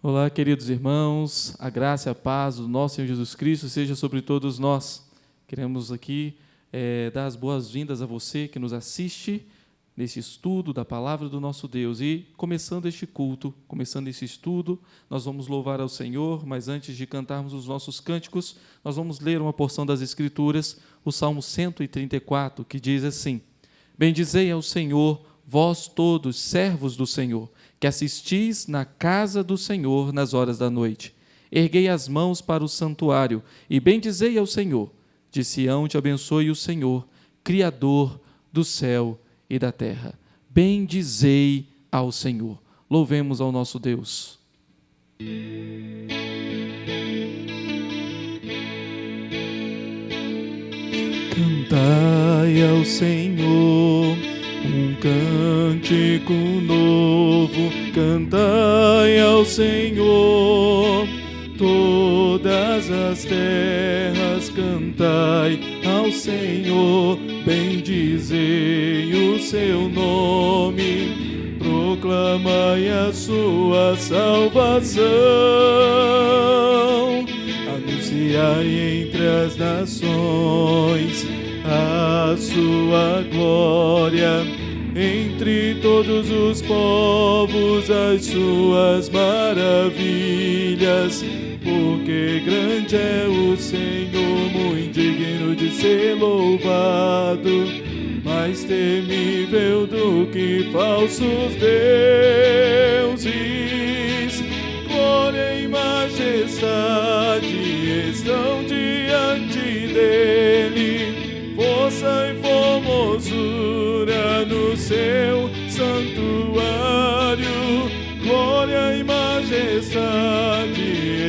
Olá, queridos irmãos, a graça e a paz do nosso Senhor Jesus Cristo seja sobre todos nós. Queremos aqui dar as boas-vindas a você que nos assiste nesse estudo da palavra do nosso Deus. E começando este culto, começando esse estudo, nós vamos louvar ao Senhor, mas antes de cantarmos os nossos cânticos, nós vamos ler uma porção das Escrituras, o Salmo 134, que diz assim: Bendizei ao Senhor, vós todos, servos do Senhor, que assistis na casa do Senhor nas horas da noite. Erguei as mãos para o santuário e bendizei ao Senhor. De Sião te abençoe o Senhor, Criador do céu e da terra. Bendizei ao Senhor. Louvemos ao nosso Deus. Cantai ao Senhor um cântico novo, cantai ao Senhor, todas as terras, cantai ao Senhor, bendizei o seu nome, proclamai a sua salvação, anunciai entre as nações a sua glória, entre todos os povos as suas maravilhas, porque grande é o Senhor, muito digno de ser louvado, mais temível do que falsos deuses. Glória e majestade estão diante dele, força e formosura no seu santuário. Glória e majestade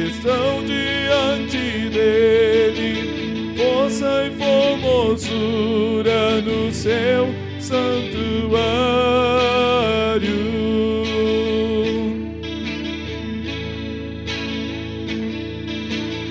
estão diante dele, força e formosura no seu santuário.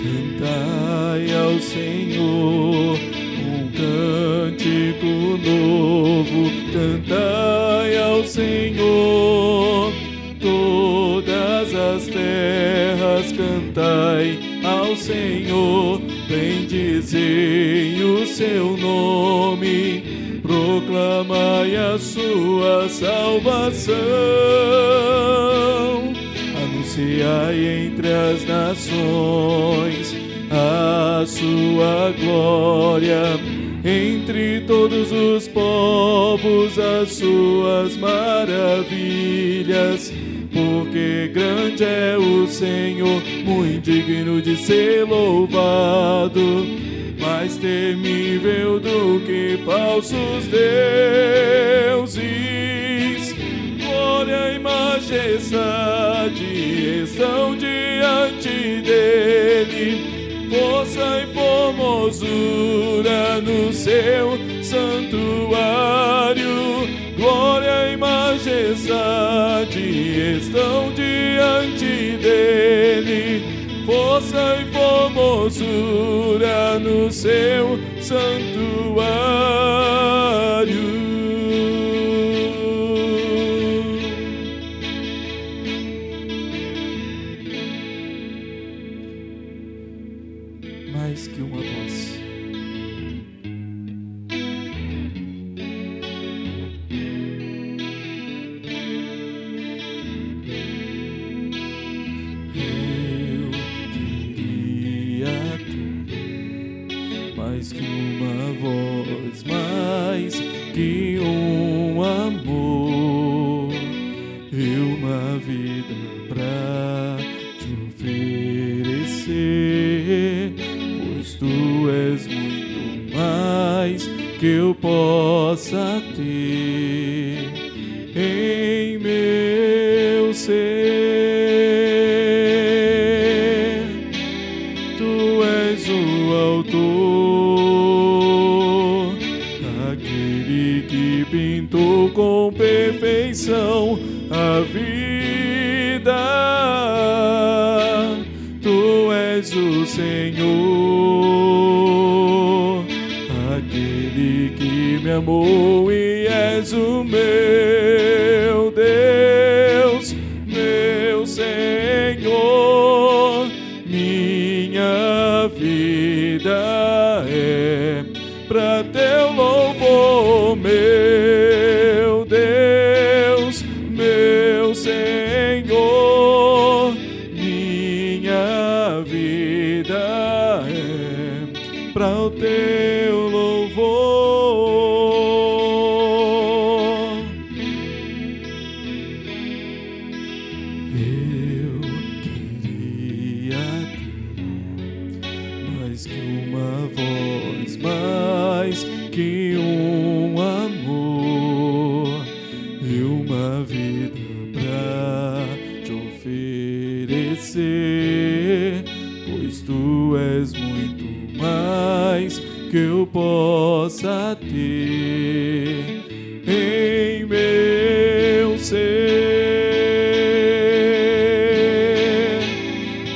Cantai ao Senhor um cântico novo, cantai ao Senhor, todas as terras, cantai ao Senhor, bendizei o seu nome, proclamai a sua salvação, anunciai entre as nações a sua glória, entre todos os povos as suas maravilhas, porque grande é o Senhor, muito digno de ser louvado, mais temível do que falsos deuses. Glória e majestade estão diante dele, força e formosura no seu santuário. Glória e majestade estão diante dele, força e formosura no seu santuário. Mais que uma voz. Eu queria ter mais que uma voz, mais que um amor, e uma vida pra te oferecer, pois tu és muito mais que eu possa ter em meu ser. Tu és o autor, aquele que pintou com perfeição a vida. Tu és o Senhor, aquele que me amou, e és o meu Deus, meu Senhor. Eu queria ter mais que uma voz, mais que um amor e uma vida pra te oferecer, pois tu és muito mais que eu possa ter em meu ser.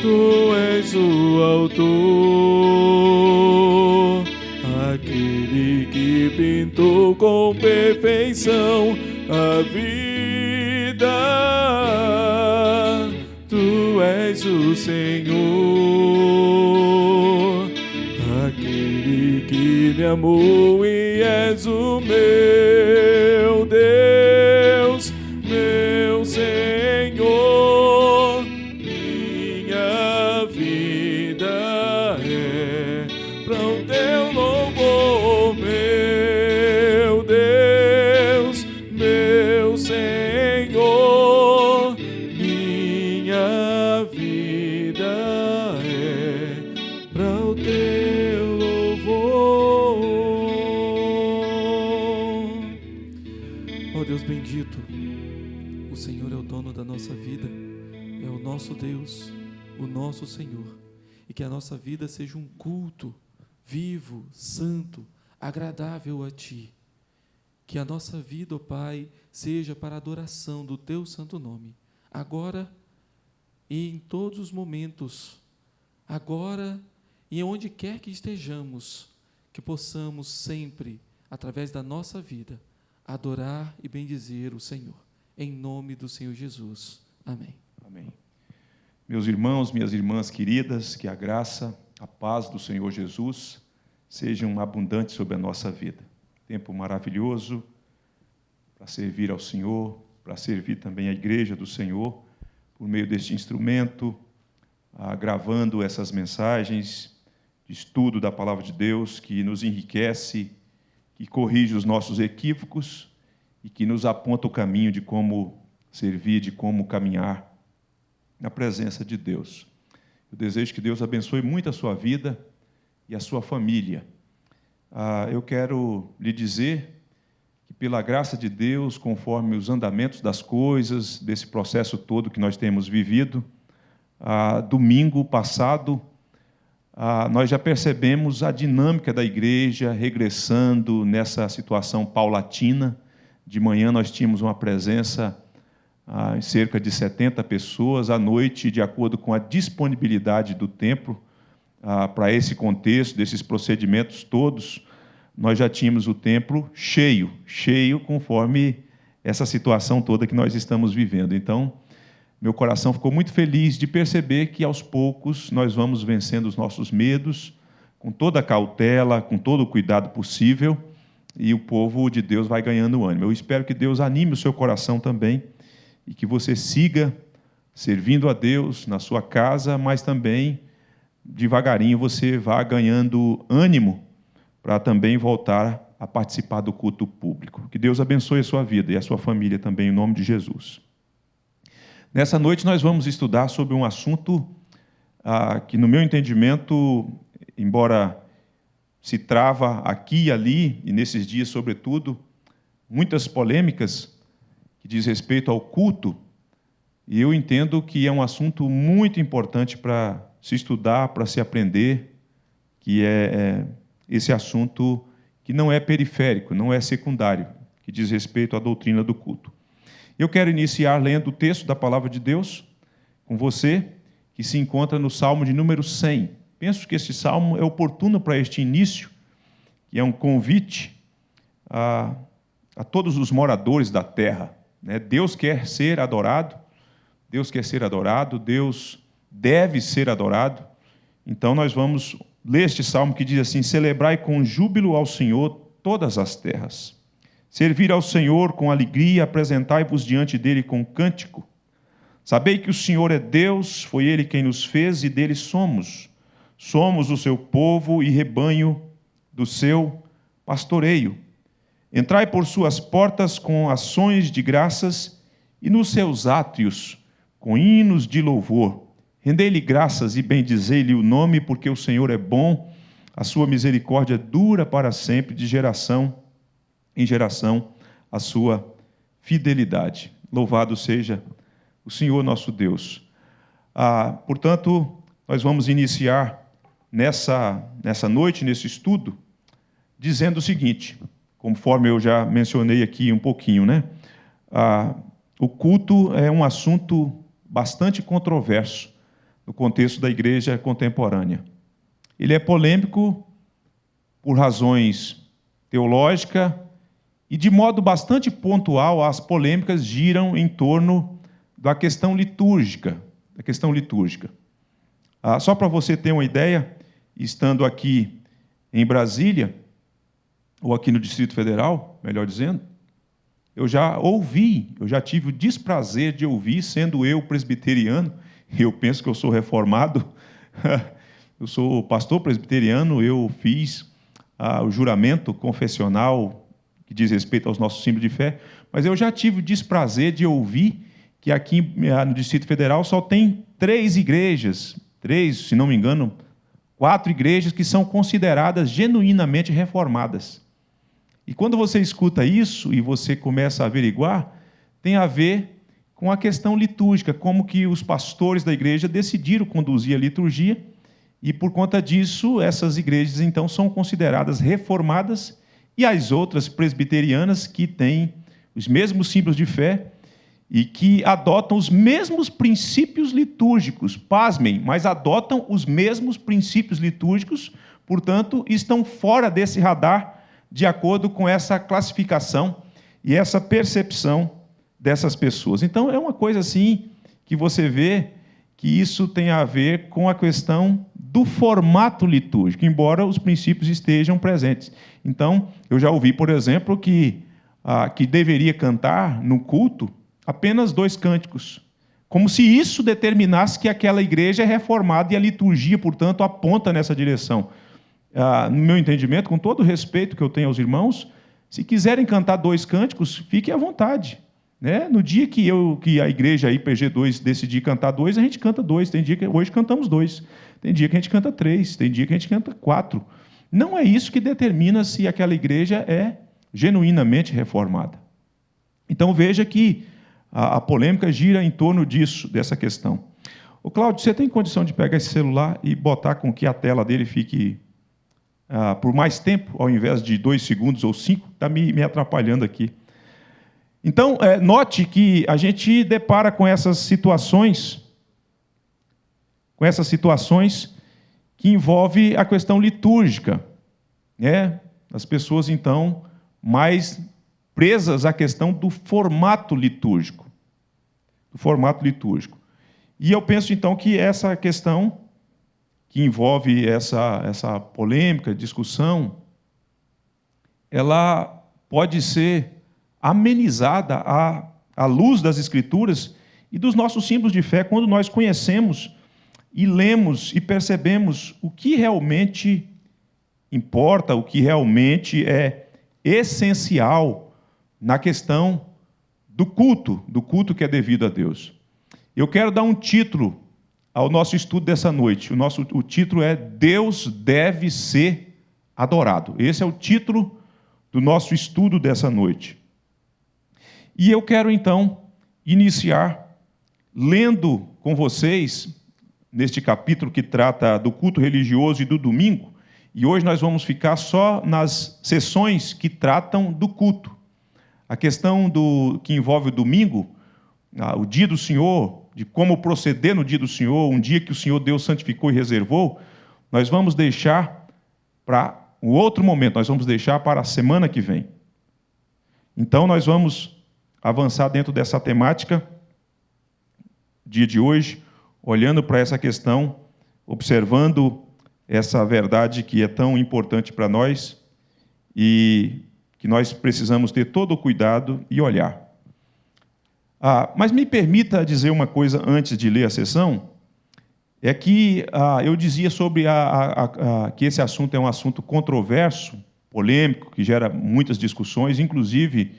Tu és o autor, aquele que pintou com perfeição a vida. Tu és o Senhor, aquele que me amou e és o meu Deus, meu Senhor. Minha vida é para o teu louvor, meu Deus, meu Senhor. Minha vida é para o teu louvor. Ó Deus bendito, o Senhor é o dono da nossa vida, é o nosso Deus, o nosso Senhor, e que a nossa vida seja um culto vivo, santo, agradável a Ti. Que a nossa vida, ó Pai, seja para a adoração do Teu santo nome, agora e em todos os momentos, agora e onde quer que estejamos, que possamos sempre, através da nossa vida, adorar e bendizer o Senhor. Em nome do Senhor Jesus. Amém. Amém. Meus irmãos, minhas irmãs queridas, que a graça, a paz do Senhor Jesus sejam abundantes sobre a nossa vida. Tempo maravilhoso para servir ao Senhor, para servir também a igreja do Senhor, por meio deste instrumento, gravando essas mensagens de estudo da Palavra de Deus, que nos enriquece, que corrige os nossos equívocos e que nos aponta o caminho de como servir, de como caminhar na presença de Deus. Eu desejo que Deus abençoe muito a sua vida e a sua família. Eu quero lhe dizer que, pela graça de Deus, conforme os andamentos das coisas, desse processo todo que nós temos vivido, domingo passado, nós já percebemos a dinâmica da igreja regressando nessa situação paulatina. De manhã nós tínhamos uma presença em cerca de 70 pessoas, à noite, de acordo com a disponibilidade do templo, para esse contexto, desses procedimentos todos, nós já tínhamos o templo cheio conforme essa situação toda que nós estamos vivendo. Então, meu coração ficou muito feliz de perceber que, aos poucos, nós vamos vencendo os nossos medos, com toda a cautela, com todo o cuidado possível, e o povo de Deus vai ganhando ânimo. Eu espero que Deus anime o seu coração também, e que você siga servindo a Deus na sua casa, mas também, devagarinho, você vá ganhando ânimo para também voltar a participar do culto público. Que Deus abençoe a sua vida e a sua família também, em nome de Jesus. Nessa noite nós vamos estudar sobre um assunto que, no meu entendimento, embora se trava aqui e ali, e nesses dias, sobretudo, muitas polêmicas que diz respeito ao culto, e eu entendo que é um assunto muito importante para se estudar, para se aprender, que é esse assunto que não é periférico, não é secundário, que diz respeito à doutrina do culto. Eu quero iniciar lendo o texto da Palavra de Deus com você, que se encontra no Salmo de número 100. Penso que esse salmo é oportuno para este início, e é um convite a todos os moradores da terra. Deus quer ser adorado, Deus deve ser adorado. Então nós vamos ler este salmo que diz assim: celebrai com júbilo ao Senhor todas as terras. Servir ao Senhor com alegria, apresentai-vos diante dele com cântico. Sabei que o Senhor é Deus, foi Ele quem nos fez e dele somos. Somos o seu povo e rebanho do seu pastoreio. Entrai por suas portas com ações de graças e nos seus átrios com hinos de louvor. Rendei-lhe graças e bendizei-lhe o nome, porque o Senhor é bom, a sua misericórdia dura para sempre, de geração em geração, a sua fidelidade. Louvado seja o Senhor nosso Deus. Portanto, nós vamos iniciar nessa noite, nesse estudo, dizendo o seguinte, conforme eu já mencionei aqui um pouquinho, né? O culto é um assunto bastante controverso no contexto da igreja contemporânea. Ele é polêmico por razões teológicas e, de modo bastante pontual, as polêmicas giram em torno da questão litúrgica. Só para você ter uma ideia, estando aqui em Brasília, ou aqui no Distrito Federal, melhor dizendo, eu já tive o desprazer de ouvir, sendo eu presbiteriano, eu penso que eu sou reformado, eu sou pastor presbiteriano, eu fiz o juramento confessional que diz respeito aos nossos símbolos de fé, mas eu já tive o desprazer de ouvir que aqui no Distrito Federal só tem 3 igrejas, se não me engano, 4 igrejas que são consideradas genuinamente reformadas. E quando você escuta isso e você começa a averiguar, tem a ver com a questão litúrgica, como que os pastores da igreja decidiram conduzir a liturgia, e por conta disso, essas igrejas, então, são consideradas reformadas, e as outras presbiterianas, que têm os mesmos símbolos de fé, e que adotam os mesmos princípios litúrgicos, pasmem, mas adotam os mesmos princípios litúrgicos, portanto, estão fora desse radar, de acordo com essa classificação e essa percepção dessas pessoas. Então, é uma coisa assim que você vê que isso tem a ver com a questão do formato litúrgico, embora os princípios estejam presentes. Então, eu já ouvi, por exemplo, que deveria cantar no culto apenas 2 cânticos, como se isso determinasse que aquela igreja é reformada e a liturgia, portanto, aponta nessa direção. No meu entendimento, com todo o respeito que eu tenho aos irmãos, se quiserem cantar 2 cânticos, fiquem à vontade. Né? No dia que a igreja IPG2 decidir cantar 2, a gente canta 2. Tem dia que hoje cantamos 2. Tem dia que a gente canta 3. Tem dia que a gente canta 4. Não é isso que determina se aquela igreja é genuinamente reformada. Então, veja que a polêmica gira em torno disso, dessa questão. Ô, Cláudio, você tem condição de pegar esse celular e botar com que a tela dele fique por mais tempo, ao invés de 2 segundos ou 5, está me atrapalhando aqui. Então, note que a gente depara com essas situações que envolvem a questão litúrgica, né? As pessoas, então, mais presas à questão do formato litúrgico. E eu penso, então, que essa questão que envolve essa polêmica, discussão, ela pode ser amenizada à luz das Escrituras e dos nossos símbolos de fé, quando nós conhecemos e lemos e percebemos o que realmente importa, o que realmente é essencial na questão do culto que é devido a Deus. Eu quero dar um título ao nosso estudo dessa noite. O título é Deus deve ser adorado. Esse é o título do nosso estudo dessa noite. E eu quero, então, iniciar lendo com vocês, neste capítulo que trata do culto religioso e do domingo, e hoje nós vamos ficar só nas sessões que tratam do culto. A questão que envolve o domingo, o dia do Senhor, de como proceder no dia do Senhor, um dia que o Senhor Deus santificou e reservou, nós vamos deixar para um outro momento, nós vamos deixar para a semana que vem. Então, nós vamos avançar dentro dessa temática, dia de hoje, olhando para essa questão, observando essa verdade que é tão importante para nós e que nós precisamos ter todo o cuidado e olhar. Mas me permita dizer uma coisa antes de ler a sessão, é que eu dizia sobre que esse assunto é um assunto controverso, polêmico, que gera muitas discussões, inclusive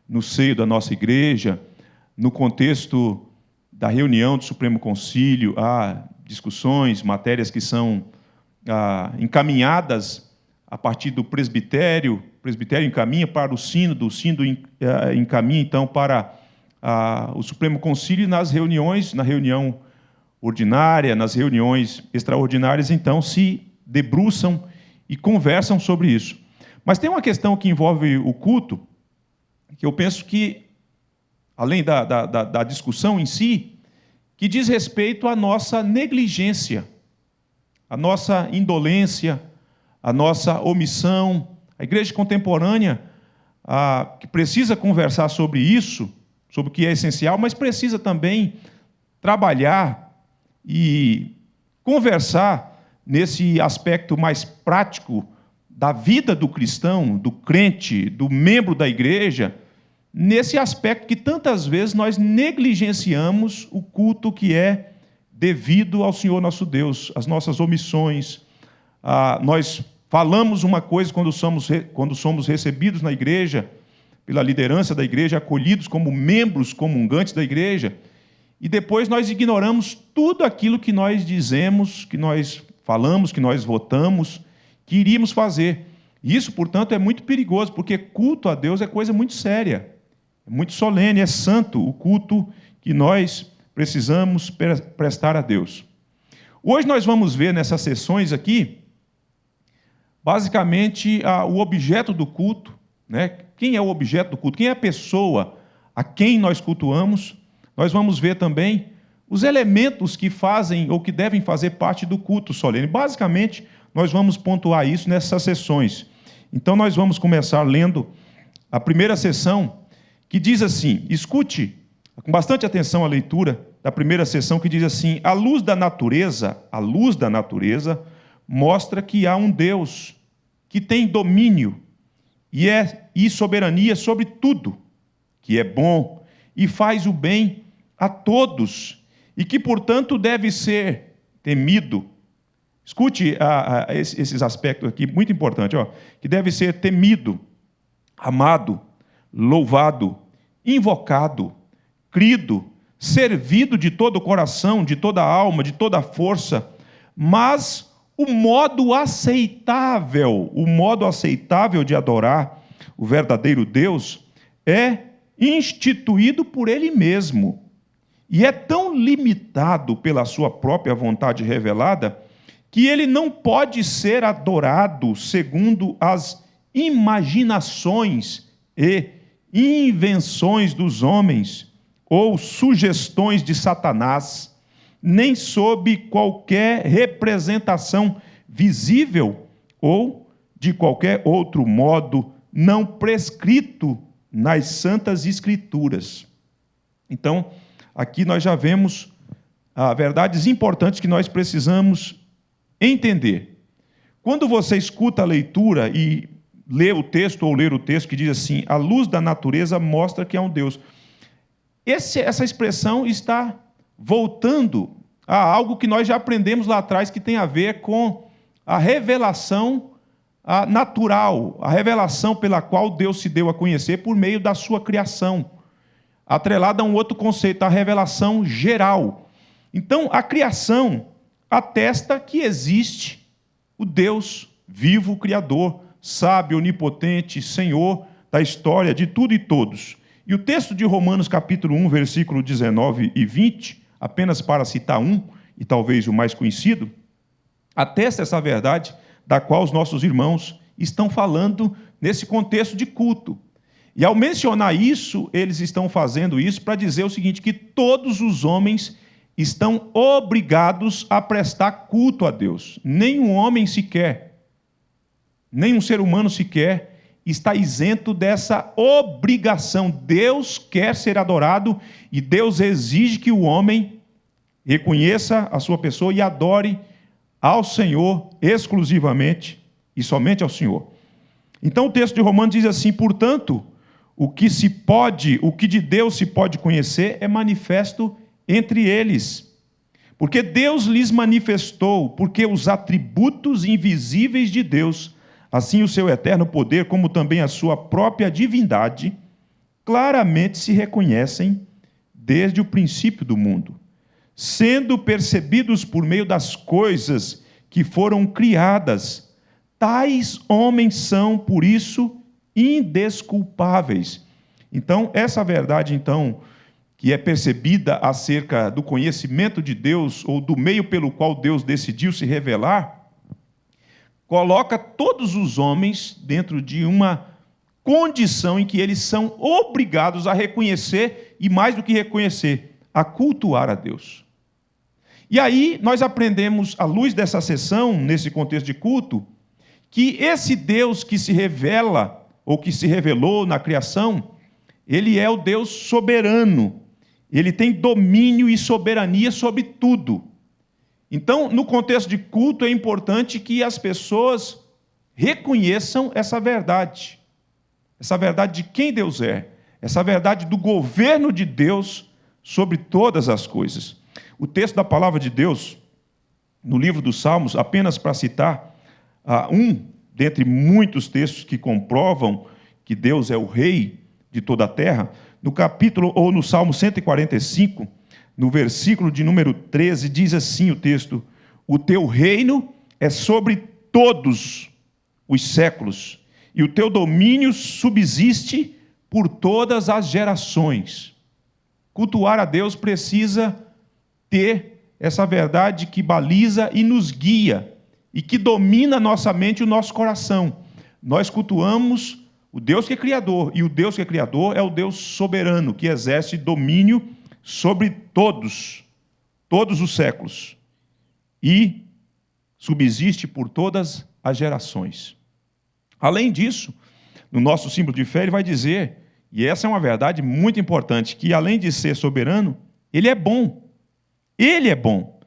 no seio da nossa igreja, no contexto da reunião do Supremo Concílio, há discussões, matérias que são encaminhadas a partir do presbitério, o presbitério encaminha para o sínodo, o sínodo encaminha, então, para o Supremo Concílio, nas reuniões, na reunião ordinária, nas reuniões extraordinárias, então, se debruçam e conversam sobre isso. Mas tem uma questão que envolve o culto, que eu penso que, além da discussão em si, que diz respeito à nossa negligência, à nossa indolência, à nossa omissão. A igreja contemporânea, que precisa conversar sobre isso, sobre o que é essencial, mas precisa também trabalhar e conversar nesse aspecto mais prático da vida do cristão, do crente, do membro da igreja, nesse aspecto que tantas vezes nós negligenciamos o culto que é devido ao Senhor nosso Deus, as nossas omissões. Nós falamos uma coisa quando somos recebidos na igreja, pela liderança da igreja, acolhidos como membros comungantes da igreja, e depois nós ignoramos tudo aquilo que nós dizemos, que nós falamos, que nós votamos, que iríamos fazer. Isso, portanto, é muito perigoso, porque culto a Deus é coisa muito séria, é muito solene, é santo o culto que nós precisamos prestar a Deus. Hoje nós vamos ver nessas sessões aqui, basicamente, o objeto do culto, né? Quem é o objeto do culto? Quem é a pessoa a quem nós cultuamos? Nós vamos ver também os elementos que fazem ou que devem fazer parte do culto solene. Basicamente, nós vamos pontuar isso nessas sessões. Então, nós vamos começar lendo a primeira sessão, que diz assim, escute com bastante atenção a leitura da primeira sessão, que diz assim, a luz da natureza mostra que há um Deus que tem domínio e soberania sobre tudo, que é bom e faz o bem a todos, e que, portanto, deve ser temido. Escute esses aspectos aqui, muito importante, que deve ser temido, amado, louvado, invocado, crido, servido de todo o coração, de toda a alma, de toda a força, mas o modo aceitável de adorar o verdadeiro Deus é instituído por Ele mesmo. E é tão limitado pela sua própria vontade revelada que ele não pode ser adorado segundo as imaginações e invenções dos homens ou sugestões de Satanás, nem sob qualquer representação visível ou de qualquer outro modo não prescrito nas Santas Escrituras. Então, aqui nós já vemos verdades importantes que nós precisamos entender. Quando você escuta a leitura e lê o texto ou ler o texto que diz assim, a luz da natureza mostra que há um Deus. Essa expressão está voltando a algo que nós já aprendemos lá atrás, que tem a ver com a revelação natural, a revelação pela qual Deus se deu a conhecer por meio da sua criação, atrelada a um outro conceito, a revelação geral. Então, a criação atesta que existe o Deus vivo, Criador, sábio, onipotente, Senhor da história, de tudo e todos. E o texto de Romanos, capítulo 1, versículo 19 e 20, apenas para citar um, e talvez o mais conhecido, atesta essa verdade da qual os nossos irmãos estão falando nesse contexto de culto. E ao mencionar isso, eles estão fazendo isso para dizer o seguinte, que todos os homens estão obrigados a prestar culto a Deus. Nenhum homem sequer, nenhum ser humano sequer está isento dessa obrigação. Deus quer ser adorado e Deus exige que o homem reconheça a sua pessoa e adore ao Senhor exclusivamente e somente ao Senhor. Então o texto de Romanos diz assim, portanto, o que de Deus se pode conhecer é manifesto entre eles, porque Deus lhes manifestou, porque os atributos invisíveis de Deus, assim o seu eterno poder, como também a sua própria divindade, claramente se reconhecem desde o princípio do mundo, sendo percebidos por meio das coisas que foram criadas. Tais homens são, por isso, indesculpáveis. Então, essa verdade, então, que é percebida acerca do conhecimento de Deus, ou do meio pelo qual Deus decidiu se revelar, coloca todos os homens dentro de uma condição em que eles são obrigados a reconhecer, e mais do que reconhecer, a cultuar a Deus. E aí nós aprendemos, à luz dessa sessão, nesse contexto de culto, que esse Deus que se revela, ou que se revelou na criação, ele é o Deus soberano. Ele tem domínio e soberania sobre tudo. Então, no contexto de culto, é importante que as pessoas reconheçam essa verdade de quem Deus é, essa verdade do governo de Deus sobre todas as coisas. O texto da palavra de Deus, no livro dos Salmos, apenas para citar um dentre muitos textos que comprovam que Deus é o rei de toda a terra, no capítulo, ou no Salmo 145, no versículo de número 13, diz assim o texto: o teu reino é sobre todos os séculos, e o teu domínio subsiste por todas as gerações. Cultuar a Deus precisa ter essa verdade que baliza e nos guia, e que domina a nossa mente e o nosso coração. Nós cultuamos o Deus que é Criador, e o Deus que é Criador é o Deus soberano, que exerce domínio sobre todos os séculos, e subsiste por todas as gerações. Além disso, no nosso símbolo de fé, ele vai dizer, e essa é uma verdade muito importante, que além de ser soberano, ele é bom. Ele é bom.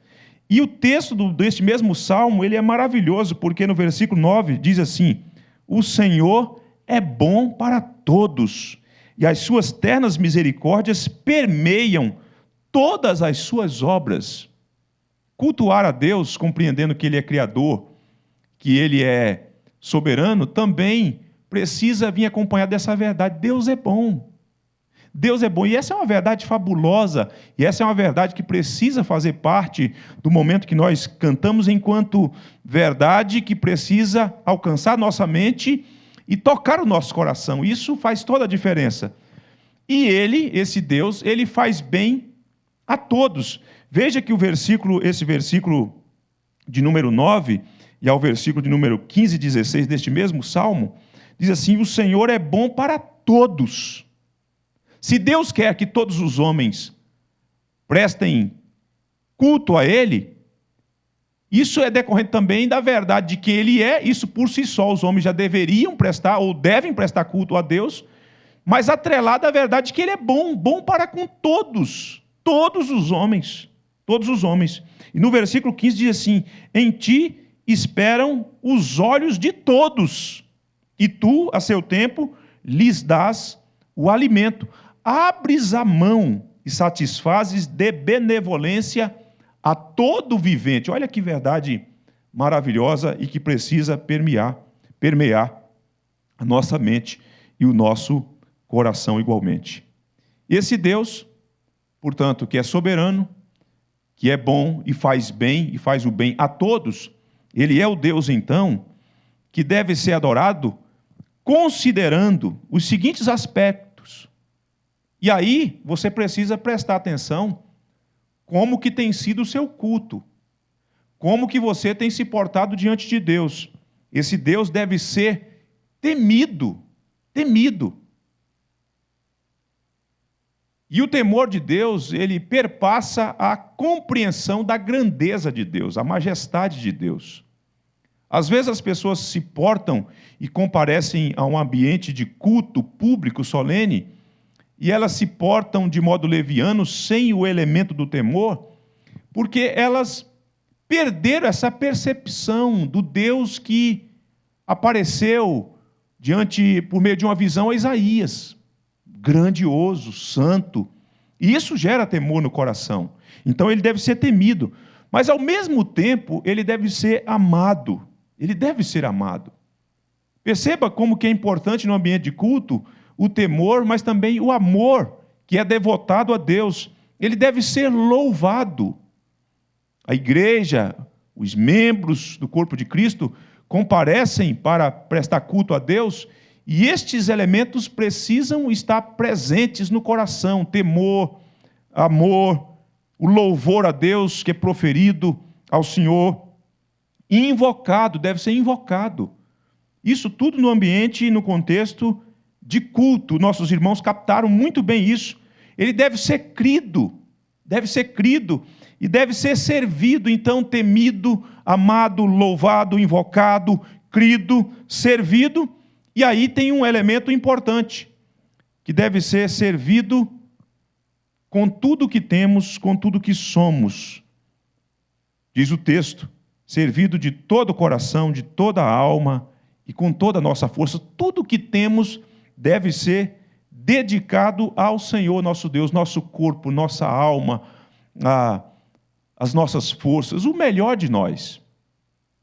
E o texto deste mesmo salmo, ele é maravilhoso, porque no versículo 9 diz assim: o Senhor é bom para todos, e as suas ternas misericórdias permeiam todas as suas obras. Cultuar a Deus, compreendendo que ele é criador, que ele é soberano, também precisa vir acompanhado dessa verdade: Deus é bom. Deus é bom, e essa é uma verdade fabulosa, e essa é uma verdade que precisa fazer parte do momento que nós cantamos, enquanto verdade que precisa alcançar nossa mente e tocar o nosso coração. Isso faz toda a diferença. E ele, esse Deus, ele faz bem a todos. Veja que esse versículo de número 9 e ao versículo de número 15 e 16 deste mesmo salmo, diz assim: o Senhor é bom para todos. Se Deus quer que todos os homens prestem culto a Ele, isso é decorrente também da verdade de quem Ele é. Isso por si só os homens já deveriam prestar, ou devem prestar culto a Deus, mas atrelado à verdade de que Ele é bom, bom para com todos os homens, todos os homens. E no versículo 15 diz assim: em ti esperam os olhos de todos, e tu, a seu tempo, lhes dás o alimento. Abres a mão e satisfazes de benevolência a todo vivente. Olha que verdade maravilhosa e que precisa permear a nossa mente e o nosso coração igualmente. Esse Deus, portanto, que é soberano, que é bom e faz bem e faz o bem a todos, ele é o Deus, então, que deve ser adorado considerando os seguintes aspectos. E aí você precisa prestar atenção como que tem sido o seu culto, como que você tem se portado diante de Deus. Esse Deus deve ser temido. E o temor de Deus, ele perpassa a compreensão da grandeza de Deus, a majestade de Deus. Às vezes as pessoas se portam e comparecem a um ambiente de culto público solene, e elas se portam de modo leviano, sem o elemento do temor, porque elas perderam essa percepção do Deus que apareceu por meio de uma visão a Isaías, grandioso, santo, e isso gera temor no coração. Então ele deve ser temido, mas ao mesmo tempo ele deve ser amado. Perceba como que é importante no ambiente de culto o temor, mas também o amor que é devotado a Deus, ele deve ser louvado. A igreja, os membros do corpo de Cristo, comparecem para prestar culto a Deus, e estes elementos precisam estar presentes no coração: temor, amor, o louvor a Deus que é proferido ao Senhor, e invocado, deve ser invocado. Isso tudo no ambiente e no contexto de culto. Nossos irmãos captaram muito bem isso. Ele deve ser crido e deve ser servido, então temido, amado, louvado, invocado, crido, servido. E aí tem um elemento importante, que deve ser servido com tudo que temos, com tudo que somos. Diz o texto, servido de todo o coração, de toda a alma e com toda a nossa força. Tudo que temos deve ser dedicado ao Senhor nosso Deus, nosso corpo, nossa alma, as nossas forças, o melhor de nós.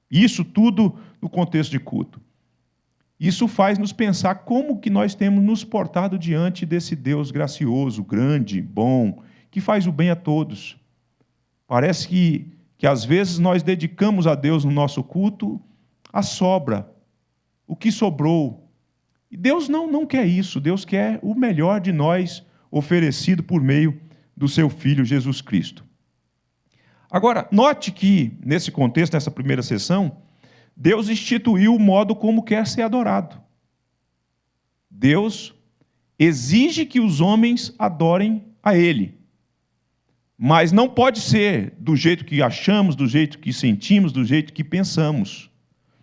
Isso tudo no contexto de culto. Isso faz nos pensar como que nós temos nos portado diante desse Deus gracioso, grande, bom, que faz o bem a todos. Parece que às vezes nós dedicamos a Deus no nosso culto a sobra, o que sobrou. E Deus não quer isso, Deus quer o melhor de nós oferecido por meio do seu Filho Jesus Cristo. Agora, note que, nesse contexto, nessa primeira sessão, Deus instituiu o modo como quer ser adorado. Deus exige que os homens adorem a Ele. Mas não pode ser do jeito que achamos, do jeito que sentimos, do jeito que pensamos.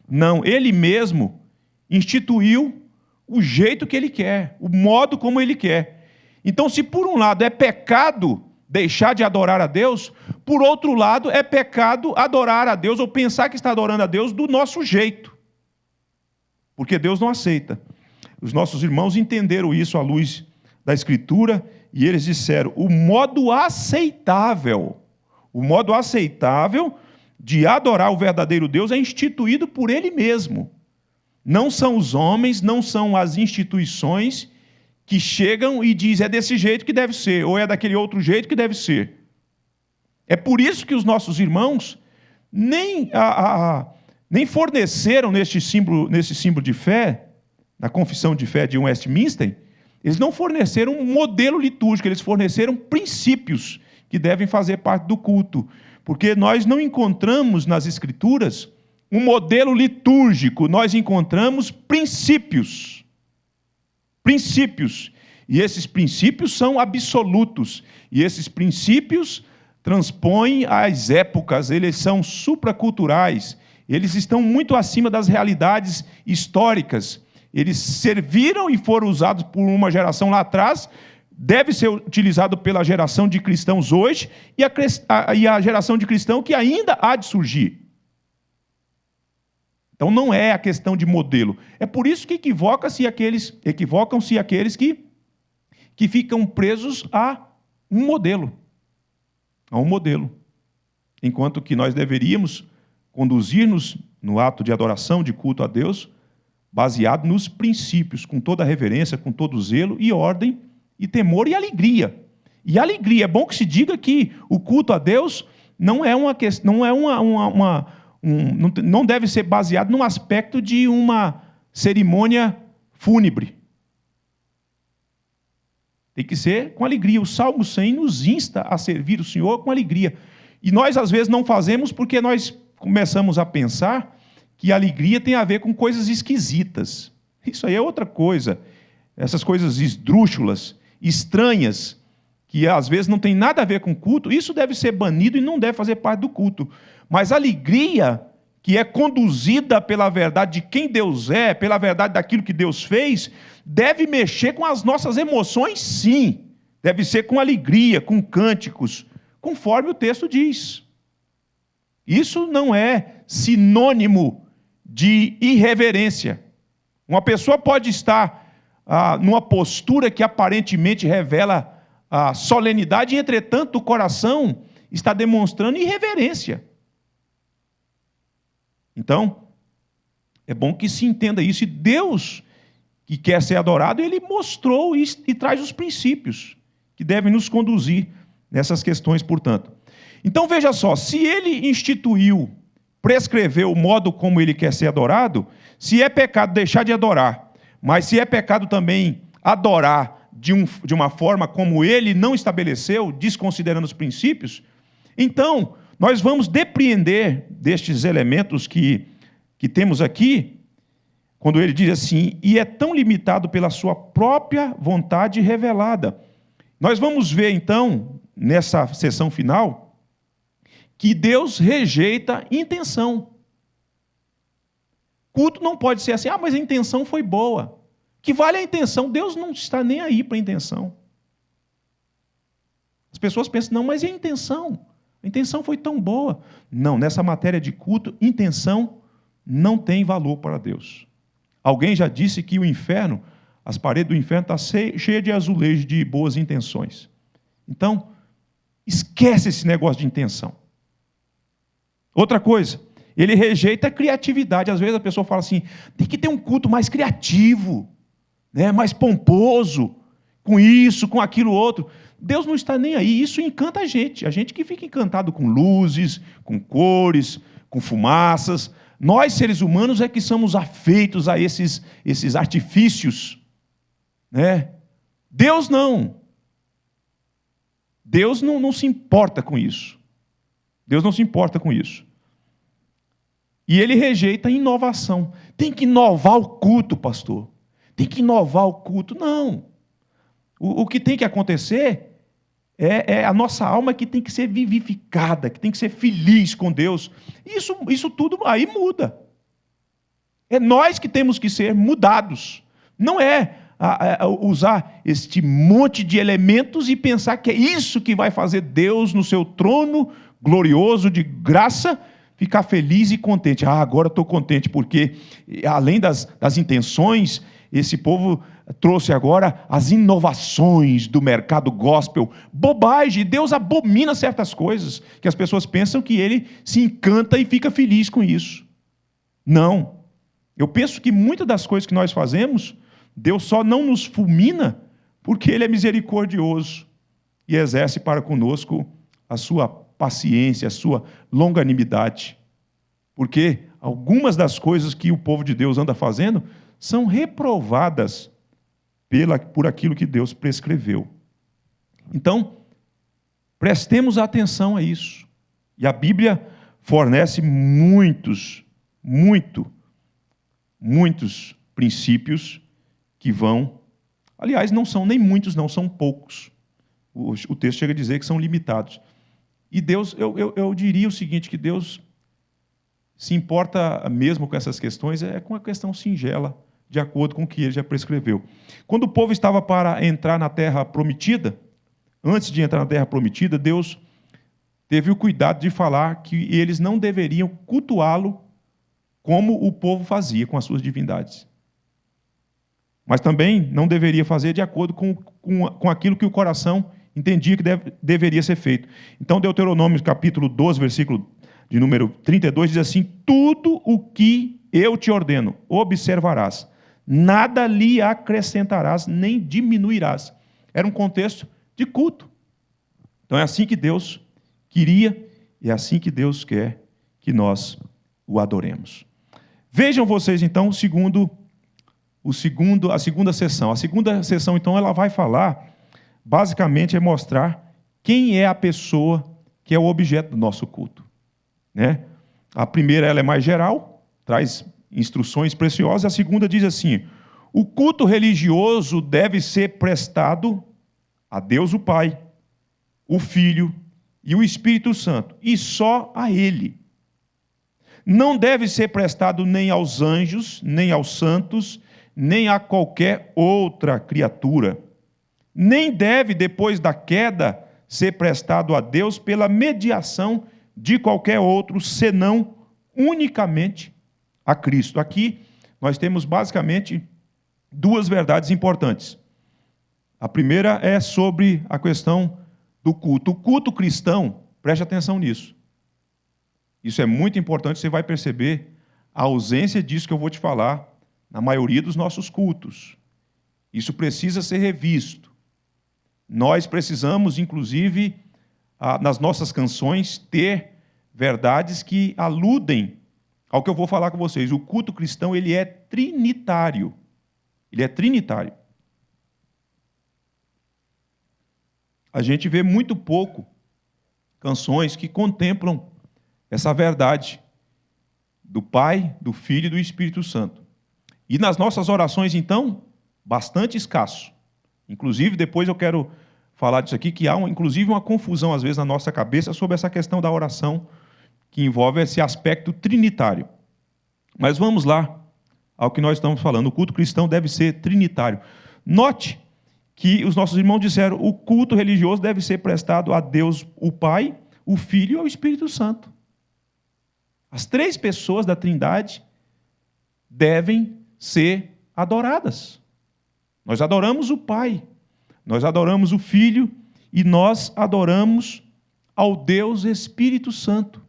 Não, Ele mesmo instituiu o jeito que Ele quer, o modo como Ele quer. Então, se por um lado é pecado deixar de adorar a Deus, por outro lado é pecado adorar a Deus ou pensar que está adorando a Deus do nosso jeito. Porque Deus não aceita. Os nossos irmãos entenderam isso à luz da Escritura e eles disseram: o modo aceitável de adorar o verdadeiro Deus é instituído por Ele mesmo. Não são os homens, não são as instituições que chegam e dizem: é desse jeito que deve ser, ou é daquele outro jeito que deve ser. É por isso que os nossos irmãos nem forneceram nesse símbolo de fé, na confissão de fé de Westminster, eles não forneceram um modelo litúrgico, eles forneceram princípios que devem fazer parte do culto. Porque nós não encontramos nas Escrituras um modelo litúrgico, nós encontramos princípios. Princípios. E esses princípios são absolutos. E esses princípios transpõem as épocas, eles são supraculturais, eles estão muito acima das realidades históricas. Eles serviram e foram usados por uma geração lá atrás, deve ser utilizado pela geração de cristãos hoje e a geração de cristãos que ainda há de surgir. Então não é a questão de modelo. É por isso que equivocam-se aqueles que ficam presos a um modelo. A um modelo. Enquanto que nós deveríamos conduzir-nos no ato de adoração, de culto a Deus, baseado nos princípios, com toda reverência, com todo zelo e ordem, e temor e alegria. E alegria, é bom que se diga que o culto a Deus não é uma questão, não deve ser baseado num aspecto de uma cerimônia fúnebre. Tem que ser com alegria. O Salmo 100 nos insta a servir o Senhor com alegria. E nós, às vezes, não fazemos porque nós começamos a pensar que a alegria tem a ver com coisas esquisitas. Isso aí é outra coisa. Essas coisas esdrúxulas, estranhas, que às vezes não tem nada a ver com culto, isso deve ser banido e não deve fazer parte do culto. Mas a alegria que é conduzida pela verdade de quem Deus é, pela verdade daquilo que Deus fez, deve mexer com as nossas emoções, sim. Deve ser com alegria, com cânticos, conforme o texto diz. Isso não é sinônimo de irreverência. Uma pessoa pode estar numa postura que aparentemente revela a solenidade, e, entretanto, o coração está demonstrando irreverência. Então, é bom que se entenda isso. E Deus, que quer ser adorado, Ele mostrou isso e traz os princípios. que devem nos conduzir nessas questões, portanto. Então, veja só, se ele instituiu, prescreveu o modo como ele quer ser adorado, se é pecado deixar de adorar, mas se é pecado também adorar de uma forma como ele não estabeleceu, desconsiderando os princípios, então nós vamos depreender destes elementos que temos aqui, quando ele diz assim, e é tão limitado pela sua própria vontade revelada. Nós vamos ver, então, nessa sessão final, que Deus rejeita intenção. Culto não pode ser assim, mas a intenção foi boa. Que vale a intenção? Deus não está nem aí para a intenção. As pessoas pensam, não, mas e a intenção? A intenção foi tão boa. Não, nessa matéria de culto, intenção não tem valor para Deus. Alguém já disse que o inferno, as paredes do inferno estão cheias de azulejos de boas intenções. Então, esquece esse negócio de intenção. Outra coisa, ele rejeita a criatividade. Às vezes a pessoa fala assim, tem que ter um culto mais criativo, né, mais pomposo, com isso, com aquilo outro. Deus não está nem aí, isso encanta a gente que fica encantado com luzes, com cores, com fumaças. Nós, seres humanos, é que somos afeitos a esses artifícios, né? Deus não. Deus não se importa com isso. Deus não se importa com isso. E ele rejeita a inovação. Tem que inovar o culto, pastor. Tem que inovar o culto. Não. O que tem que acontecer é a nossa alma que tem que ser vivificada, que tem que ser feliz com Deus. Isso tudo aí muda. É nós que temos que ser mudados. Não é usar este monte de elementos e pensar que é isso que vai fazer Deus no seu trono glorioso de graça ficar feliz e contente. Agora estou contente porque, além das intenções, esse povo trouxe agora as inovações do mercado gospel. Bobagem, Deus abomina certas coisas, que as pessoas pensam que ele se encanta e fica feliz com isso. Não. Eu penso que muitas das coisas que nós fazemos, Deus só não nos fulmina porque ele é misericordioso e exerce para conosco a sua paciência, a sua longanimidade. Porque algumas das coisas que o povo de Deus anda fazendo são reprovadas por aquilo que Deus prescreveu. Então, prestemos atenção a isso. E a Bíblia fornece muitos princípios que vão... Aliás, não são nem muitos, não, são poucos. O texto chega a dizer que são limitados. E Deus, eu diria o seguinte, que Deus se importa mesmo com essas questões, é com a questão singela, de acordo com o que ele já prescreveu. Quando o povo estava para entrar na terra prometida, antes de entrar na terra prometida, Deus teve o cuidado de falar que eles não deveriam cultuá-lo como o povo fazia com as suas divindades. Mas também não deveria fazer de acordo com aquilo que o coração entendia que deveria ser feito. Então, Deuteronômio, capítulo 12, versículo de número 32, diz assim, tudo o que eu te ordeno, observarás, nada lhe acrescentarás, nem diminuirás. Era um contexto de culto. Então, é assim que Deus queria, e é assim que Deus quer que nós o adoremos. Vejam vocês, então, a segunda sessão. A segunda sessão, então, ela vai falar, basicamente, é mostrar quem é a pessoa que é o objeto do nosso culto. Né? A primeira, ela é mais geral, traz instruções preciosas. A segunda diz assim, o culto religioso deve ser prestado a Deus o Pai, o Filho e o Espírito Santo, e só a Ele. Não deve ser prestado nem aos anjos, nem aos santos, nem a qualquer outra criatura. Nem deve, depois da queda, ser prestado a Deus pela mediação de qualquer outro, senão unicamente a Cristo. Aqui nós temos basicamente duas verdades importantes. A primeira é sobre a questão do culto. O culto cristão, preste atenção nisso. Isso é muito importante, você vai perceber a ausência disso que eu vou te falar na maioria dos nossos cultos. Isso precisa ser revisto. nós precisamos, inclusive, nas nossas canções, ter verdades que aludem ao que eu vou falar com vocês. O culto cristão, ele é trinitário. Ele é trinitário. A gente vê muito pouco canções que contemplam essa verdade do Pai, do Filho e do Espírito Santo. E nas nossas orações, então, bastante escasso. Inclusive, depois eu quero falar disso aqui, que há, inclusive, uma confusão, às vezes, na nossa cabeça sobre essa questão da oração, que envolve esse aspecto trinitário. Mas vamos lá ao que nós estamos falando. O culto cristão deve ser trinitário. Note que os nossos irmãos disseram, o culto religioso deve ser prestado a Deus, o Pai, o Filho e ao Espírito Santo. As três pessoas da Trindade devem ser adoradas. Nós adoramos o Pai, nós adoramos o Filho e nós adoramos ao Deus Espírito Santo.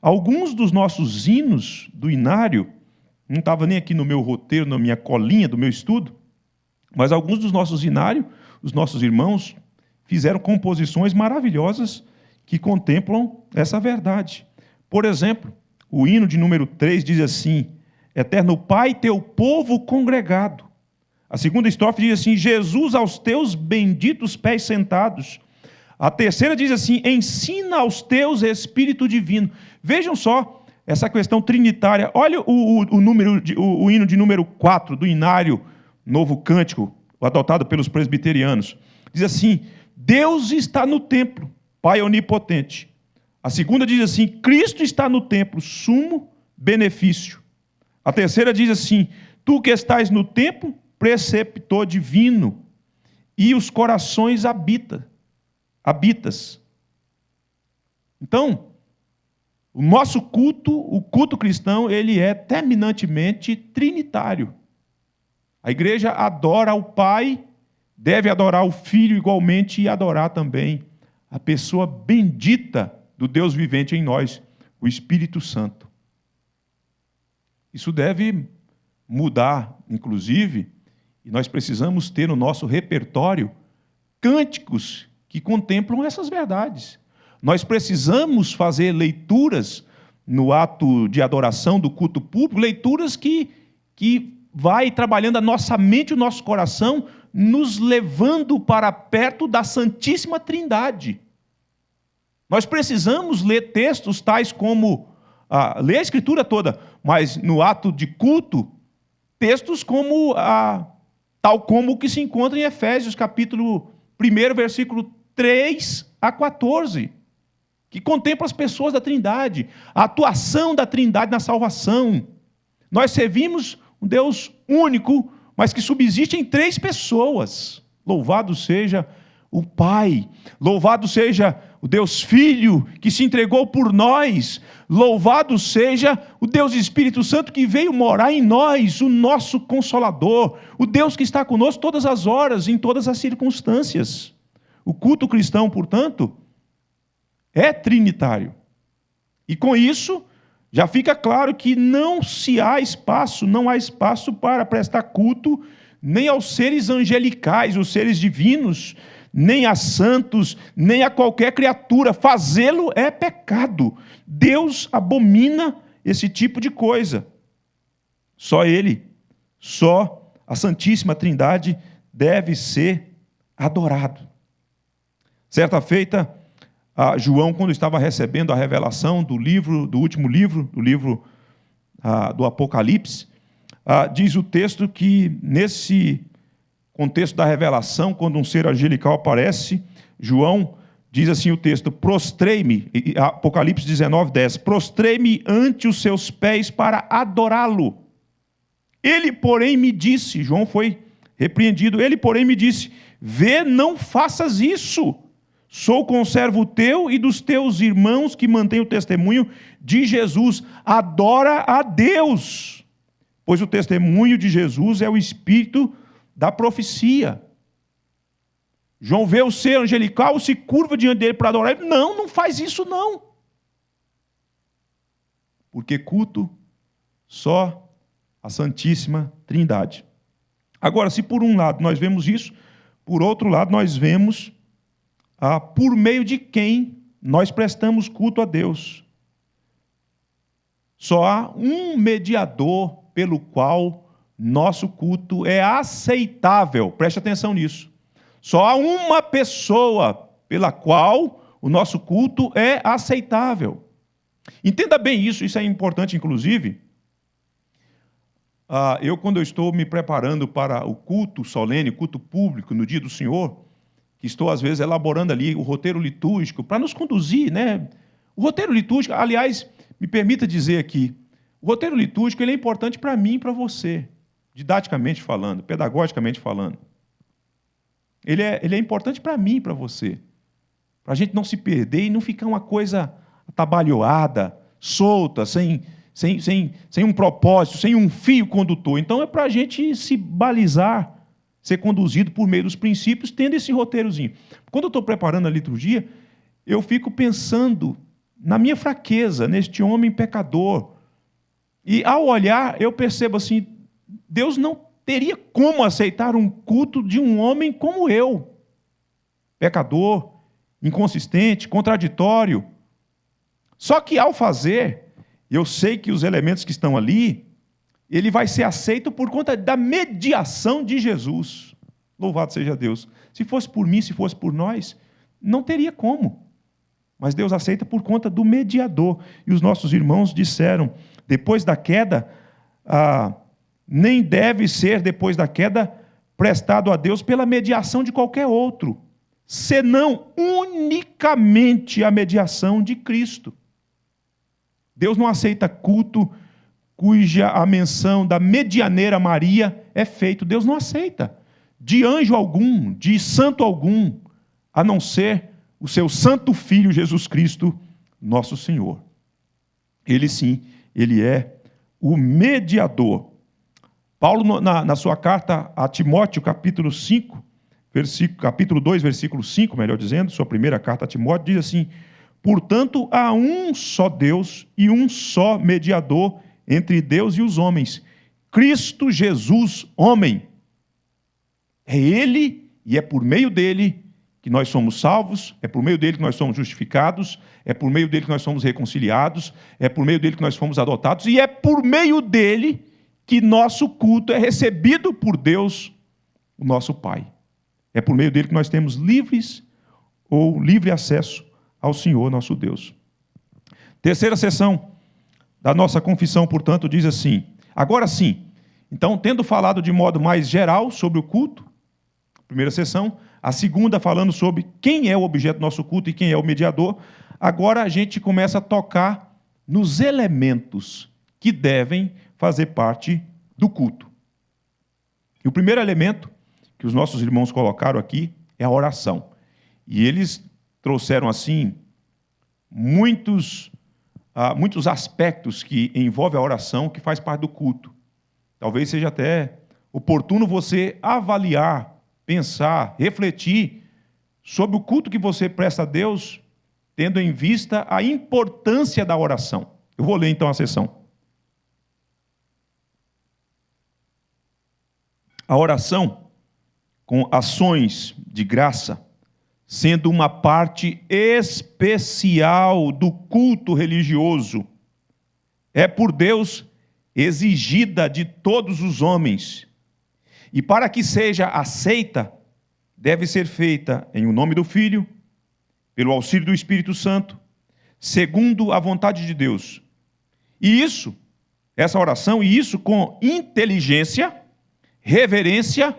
Alguns dos nossos hinos do inário, não estava nem aqui no meu roteiro, na minha colinha do meu estudo, mas alguns dos nossos inários, os nossos irmãos, fizeram composições maravilhosas que contemplam essa verdade. Por exemplo, o hino de número 3 diz assim, Eterno Pai, teu povo congregado. A segunda estrofe diz assim, Jesus aos teus benditos pés sentados. A terceira diz assim, ensina aos teus Espírito Divino. Vejam só essa questão trinitária. Olha o hino de número 4 do Inário Novo Cântico, adotado pelos presbiterianos. Diz assim, Deus está no templo, Pai onipotente. A segunda diz assim, Cristo está no templo, sumo benefício. A terceira diz assim, tu que estás no templo, preceptor divino, e os corações habitas. Então, o nosso culto, o culto cristão, ele é terminantemente trinitário. A igreja adora o Pai, deve adorar o Filho igualmente e adorar também a pessoa bendita do Deus vivente em nós, o Espírito Santo. Isso deve mudar, inclusive, e nós precisamos ter no nosso repertório cânticos que contemplam essas verdades. Nós precisamos fazer leituras no ato de adoração do culto público, leituras que vai trabalhando a nossa mente e o nosso coração, nos levando para perto da Santíssima Trindade. Nós precisamos ler textos tais como, ler a Escritura toda, mas no ato de culto, textos como, tal como o que se encontra em Efésios, capítulo 1, versículo 3 a 14, que contempla as pessoas da Trindade, a atuação da Trindade na salvação. Nós servimos um Deus único, mas que subsiste em três pessoas. Louvado seja o Pai, louvado seja o Deus Filho, que se entregou por nós, louvado seja o Deus Espírito Santo, que veio morar em nós, o nosso Consolador, o Deus que está conosco todas as horas, em todas as circunstâncias. O culto cristão, portanto, é trinitário. E com isso, já fica claro que não há espaço para prestar culto nem aos seres angelicais, os seres divinos, nem a santos, nem a qualquer criatura. Fazê-lo é pecado. Deus abomina esse tipo de coisa. Só Ele, só a Santíssima Trindade deve ser adorado. Certa feita, João, quando estava recebendo a revelação do último livro, do Apocalipse, diz o texto que, nesse contexto da revelação, quando um ser angelical aparece, João diz assim o texto, prostrei-me, Apocalipse 19:10, prostrei-me ante os seus pés para adorá-lo. Ele, porém, me disse, João foi repreendido, ele, porém, me disse, vê, não faças isso. Sou conservo teu e dos teus irmãos que mantêm o testemunho de Jesus. Adora a Deus, pois o testemunho de Jesus é o espírito da profecia. João vê o ser angelical, se curva diante dele para adorar ele. Não faz isso não. Porque culto só a Santíssima Trindade. Agora, se por um lado nós vemos isso, por outro lado nós vemos por meio de quem nós prestamos culto a Deus. Só há um mediador pelo qual nosso culto é aceitável. Preste atenção nisso. Só há uma pessoa pela qual o nosso culto é aceitável. Entenda bem isso é importante, inclusive. Quando eu estou me preparando para o culto solene, culto público, no dia do Senhor, que estou, às vezes, elaborando ali o roteiro litúrgico, para nos conduzir, né? O roteiro litúrgico, aliás, me permita dizer aqui, o roteiro litúrgico ele é importante para mim e para você, didaticamente falando, pedagogicamente falando. Ele é importante para mim e para você, para a gente não se perder e não ficar uma coisa atabalhoada, solta, sem um propósito, sem um fio condutor. Então é para a gente se balizar, ser conduzido por meio dos princípios, tendo esse roteirozinho. Quando eu estou preparando a liturgia, eu fico pensando na minha fraqueza, neste homem pecador. E ao olhar, eu percebo assim, Deus não teria como aceitar um culto de um homem como eu. Pecador, inconsistente, contraditório. Só que ao fazer, eu sei que os elementos que estão ali, ele vai ser aceito por conta da mediação de Jesus. Louvado seja Deus. Se fosse por mim, se fosse por nós, não teria como. Mas Deus aceita por conta do mediador. E os nossos irmãos disseram, depois da queda, nem deve ser, depois da queda, prestado a Deus pela mediação de qualquer outro, senão unicamente a mediação de Cristo. Deus não aceita culto cuja a menção da medianeira Maria é feito. Deus não aceita. De anjo algum, de santo algum, a não ser o seu santo Filho Jesus Cristo, nosso Senhor. Ele sim, ele é o mediador. Paulo, na sua carta a Timóteo, capítulo 5, capítulo 2, versículo 5, melhor dizendo, sua primeira carta a Timóteo, diz assim: portanto, há um só Deus e um só mediador entre Deus e os homens, Cristo Jesus, homem. É Ele e é por meio dele que nós somos salvos, é por meio dele que nós somos justificados, é por meio dele que nós somos reconciliados, é por meio dele que nós fomos adotados, e é por meio dele que nosso culto é recebido por Deus, o nosso Pai. É por meio dele que nós temos livre acesso ao Senhor, nosso Deus. Terceira seção da nossa confissão, portanto, diz assim: agora sim, então, tendo falado de modo mais geral sobre o culto, primeira seção, a segunda falando sobre quem é o objeto do nosso culto e quem é o mediador, agora a gente começa a tocar nos elementos que devem fazer parte do culto. E o primeiro elemento que os nossos irmãos colocaram aqui é a oração. E eles trouxeram, assim, muitos aspectos que envolvem a oração, que faz parte do culto. Talvez seja até oportuno você avaliar, pensar, refletir sobre o culto que você presta a Deus, tendo em vista a importância da oração. Eu vou ler então a seção. A oração, com ações de graça, sendo uma parte especial do culto religioso, é por Deus exigida de todos os homens. E para que seja aceita, deve ser feita em o nome do Filho, pelo auxílio do Espírito Santo, segundo a vontade de Deus. E essa oração, com inteligência, reverência,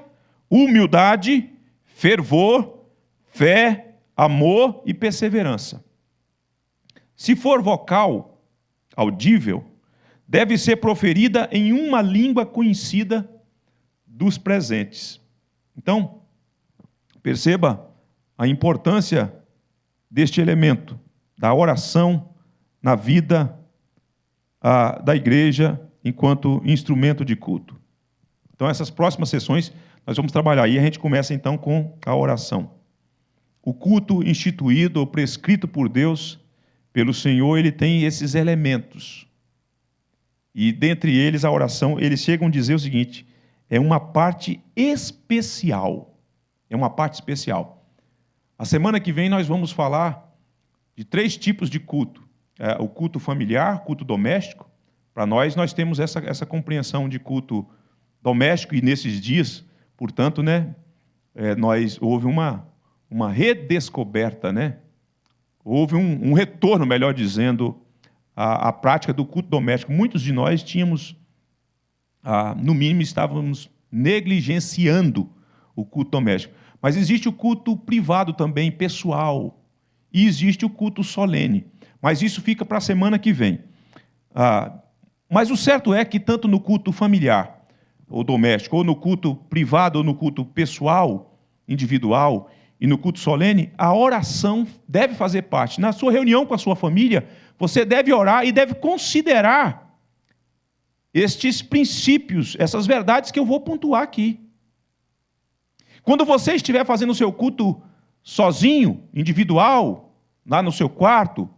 humildade, fervor, fé, amor e perseverança. Se for vocal, audível, deve ser proferida em uma língua conhecida dos presentes. Então, perceba a importância deste elemento, da oração na vida da igreja enquanto instrumento de culto. Então, essas próximas sessões nós vamos trabalhar. E a gente começa então com a oração. O culto instituído ou prescrito por Deus, pelo Senhor, ele tem esses elementos. E dentre eles a oração, eles chegam a dizer o seguinte: é uma parte especial. É uma parte especial. A semana que vem nós vamos falar de 3 tipos de culto. O culto familiar, culto doméstico. Para nós temos essa compreensão de culto doméstico, e nesses dias, portanto, houve uma redescoberta, houve um retorno, melhor dizendo, à prática do culto doméstico. Muitos de nós tínhamos, no mínimo, estávamos negligenciando o culto doméstico. Mas existe o culto privado também, pessoal, e existe o culto solene. Mas isso fica para a semana que vem. Mas o certo é que tanto no culto familiar, ou doméstico, ou no culto privado, ou no culto pessoal, individual, e no culto solene, a oração deve fazer parte. Na sua reunião com a sua família, você deve orar e deve considerar estes princípios, essas verdades que eu vou pontuar aqui. Quando você estiver fazendo o seu culto sozinho, individual, lá no seu quarto,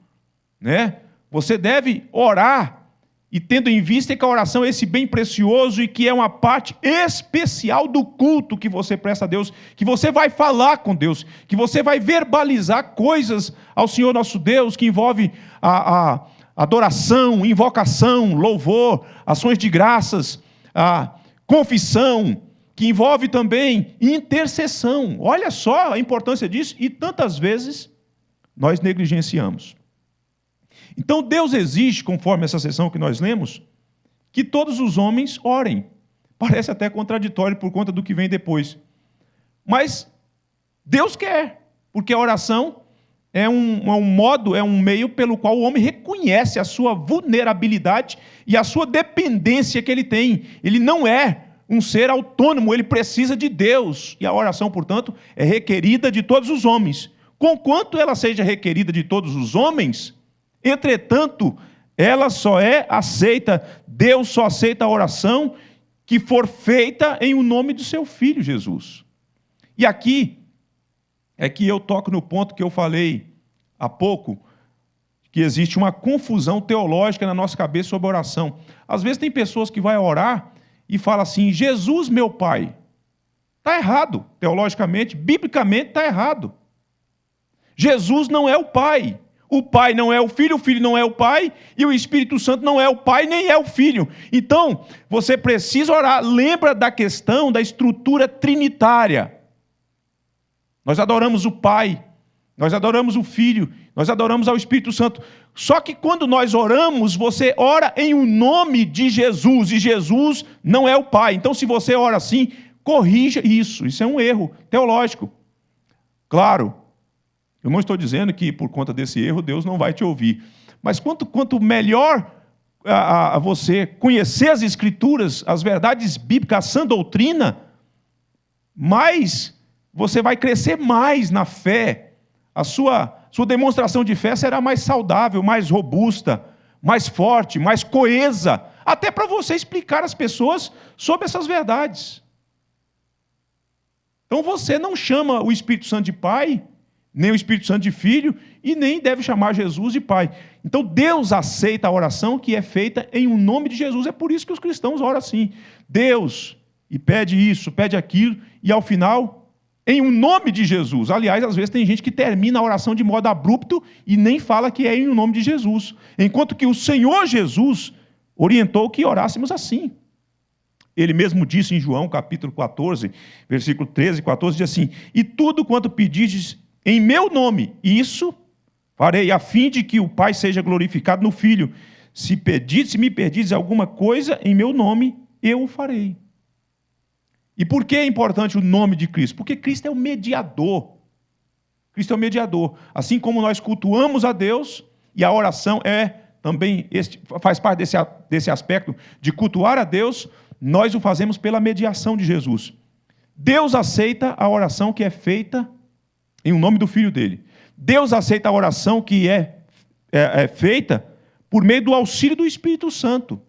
você deve orar, e tendo em vista que a oração é esse bem precioso e que é uma parte especial do culto que você presta a Deus, que você vai falar com Deus, que você vai verbalizar coisas ao Senhor nosso Deus, que envolve a adoração, invocação, louvor, ações de graças, a confissão, que envolve também intercessão. Olha só a importância disso, e tantas vezes nós negligenciamos. Então Deus exige, conforme essa sessão que nós lemos, que todos os homens orem. Parece até contraditório por conta do que vem depois. Mas Deus quer, porque a oração é um modo, é um meio pelo qual o homem reconhece a sua vulnerabilidade e a sua dependência que ele tem. Ele não é um ser autônomo, ele precisa de Deus. E a oração, portanto, é requerida de todos os homens. Conquanto ela seja requerida de todos os homens, entretanto, ela só é aceita, Deus só aceita a oração que for feita em o nome do seu Filho Jesus. E aqui é que eu toco no ponto que eu falei há pouco, que existe uma confusão teológica na nossa cabeça sobre a oração. Às vezes tem pessoas que vão orar e falam assim, Jesus meu Pai. Está errado, teologicamente, biblicamente está errado. Jesus não é o Pai. O Pai não é o Filho não é o Pai, e o Espírito Santo não é o Pai, nem é o Filho. Então, você precisa orar. Lembra da questão da estrutura trinitária. Nós adoramos o Pai, nós adoramos o Filho, nós adoramos ao Espírito Santo. Só que quando nós oramos, você ora em o nome de Jesus, e Jesus não é o Pai. Então, se você ora assim, corrija isso. Isso é um erro teológico. Claro, eu não estou dizendo que por conta desse erro Deus não vai te ouvir. Mas quanto melhor a você conhecer as Escrituras, as verdades bíblicas, a sã doutrina, mais você vai crescer mais na fé. A sua demonstração de fé será mais saudável, mais robusta, mais forte, mais coesa, até para você explicar às pessoas sobre essas verdades. Então você não chama o Espírito Santo de Pai, nem o Espírito Santo de Filho, e nem deve chamar Jesus de Pai. Então Deus aceita a oração que é feita em um nome de Jesus. É por isso que os cristãos oram assim. Deus, e pede isso, pede aquilo, e ao final, em um nome de Jesus. Aliás, às vezes tem gente que termina a oração de modo abrupto e nem fala que é em um nome de Jesus. Enquanto que o Senhor Jesus orientou que orássemos assim. Ele mesmo disse em João, capítulo 14, versículo 13 e 14, diz assim, e tudo quanto pedides em meu nome, isso farei, a fim de que o Pai seja glorificado no Filho. Se me pedires alguma coisa em meu nome, eu o farei. E por que é importante o nome de Cristo? Porque Cristo é o mediador. Cristo é o mediador. Assim como nós cultuamos a Deus, e a oração também faz parte desse aspecto de cultuar a Deus, nós o fazemos pela mediação de Jesus. Deus aceita a oração que é feita em nome do Filho dele. Deus aceita a oração que é feita por meio do auxílio do Espírito Santo.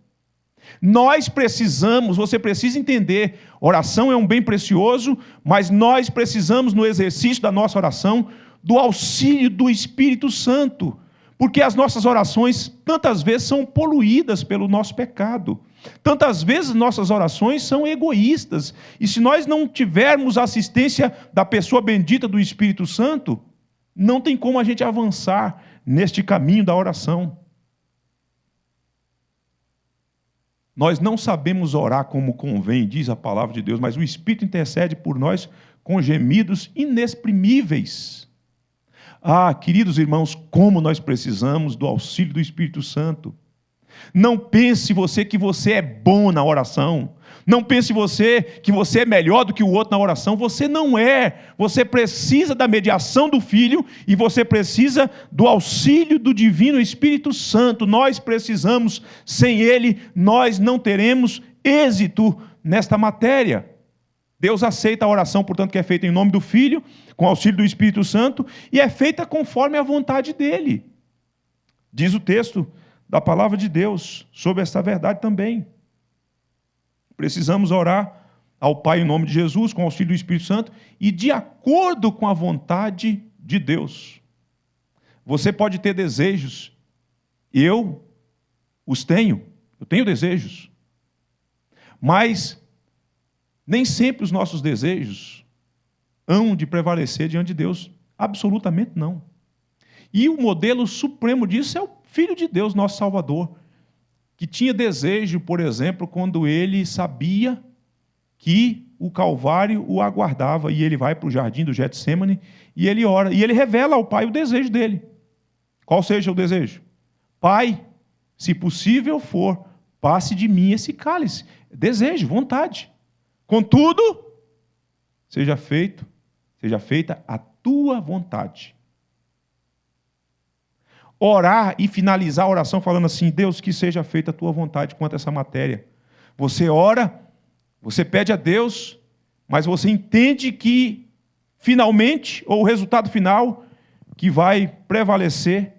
Você precisa entender, oração é um bem precioso, mas nós precisamos, no exercício da nossa oração, do auxílio do Espírito Santo, porque as nossas orações, tantas vezes, são poluídas pelo nosso pecado. Tantas vezes nossas orações são egoístas. E se nós não tivermos a assistência da pessoa bendita do Espírito Santo, não tem como a gente avançar neste caminho da oração. Nós não sabemos orar como convém, diz a palavra de Deus, mas o Espírito intercede por nós com gemidos inexprimíveis. Ah, queridos irmãos, como nós precisamos do auxílio do Espírito Santo. Não pense você que você é bom na oração. Não pense você que você é melhor do que o outro na oração. Você não é. Você precisa da mediação do Filho e você precisa do auxílio do Divino Espírito Santo. Nós precisamos. Sem Ele, nós não teremos êxito nesta matéria. Deus aceita a oração, portanto, que é feita em nome do Filho, com auxílio do Espírito Santo, e é feita conforme a vontade dEle. Diz o texto da palavra de Deus sobre esta verdade também. Precisamos orar ao Pai em nome de Jesus, com o auxílio do Espírito Santo, e de acordo com a vontade de Deus. Você pode ter desejos, eu os tenho, eu tenho desejos, mas nem sempre os nossos desejos hão de prevalecer diante de Deus, absolutamente não. E o modelo supremo disso é o Filho de Deus, nosso Salvador, que tinha desejo, por exemplo, quando ele sabia que o Calvário o aguardava, e ele vai para o jardim do Getsêmani, e ele ora, e ele revela ao Pai o desejo dele. Qual seja o desejo? Pai, se possível for, passe de mim esse cálice. Desejo, vontade. Contudo, seja feita a tua vontade. Orar e finalizar a oração falando assim: Deus, que seja feita a tua vontade quanto a essa matéria. Você ora, você pede a Deus, mas você entende que finalmente, ou o resultado final que vai prevalecer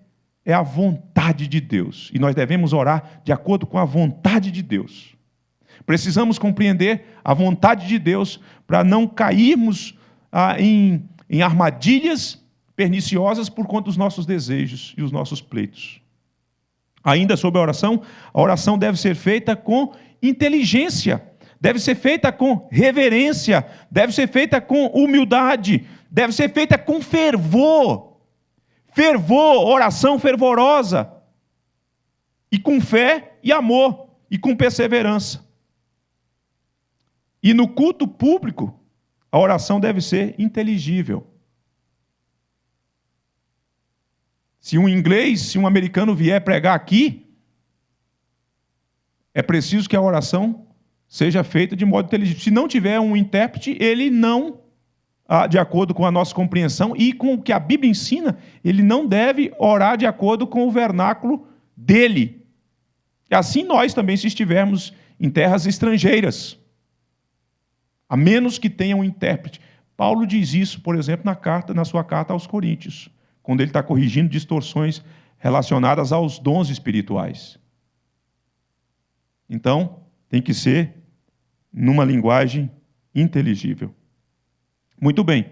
é a vontade de Deus. E nós devemos orar de acordo com a vontade de Deus. Precisamos compreender a vontade de Deus para não cairmos em armadilhas perniciosas por conta dos nossos desejos e os nossos pleitos. Ainda sobre a oração deve ser feita com inteligência, deve ser feita com reverência, deve ser feita com humildade, deve ser feita com fervor. Fervor, oração fervorosa, e com fé e amor, e com perseverança. E no culto público, a oração deve ser inteligível. Se um inglês, se um americano vier pregar aqui, é preciso que a oração seja feita de modo inteligível. Se não tiver um intérprete, ele não, de acordo com a nossa compreensão e com o que a Bíblia ensina, ele não deve orar de acordo com o vernáculo dele. E assim nós também, se estivermos em terras estrangeiras, a menos que tenha um intérprete. Paulo diz isso, por exemplo, na sua carta aos Coríntios, quando ele está corrigindo distorções relacionadas aos dons espirituais. Então, tem que ser numa linguagem inteligível. Muito bem.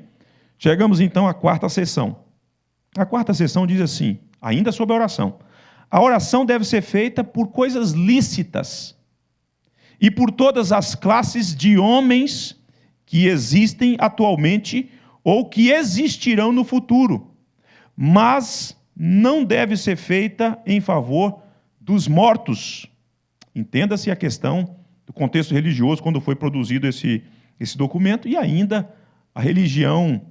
Chegamos então à quarta sessão. A quarta sessão diz assim, ainda sobre a oração: a oração deve ser feita por coisas lícitas e por todas as classes de homens que existem atualmente ou que existirão no futuro, mas não deve ser feita em favor dos mortos. Entenda-se a questão do contexto religioso quando foi produzido esse documento, e ainda a religião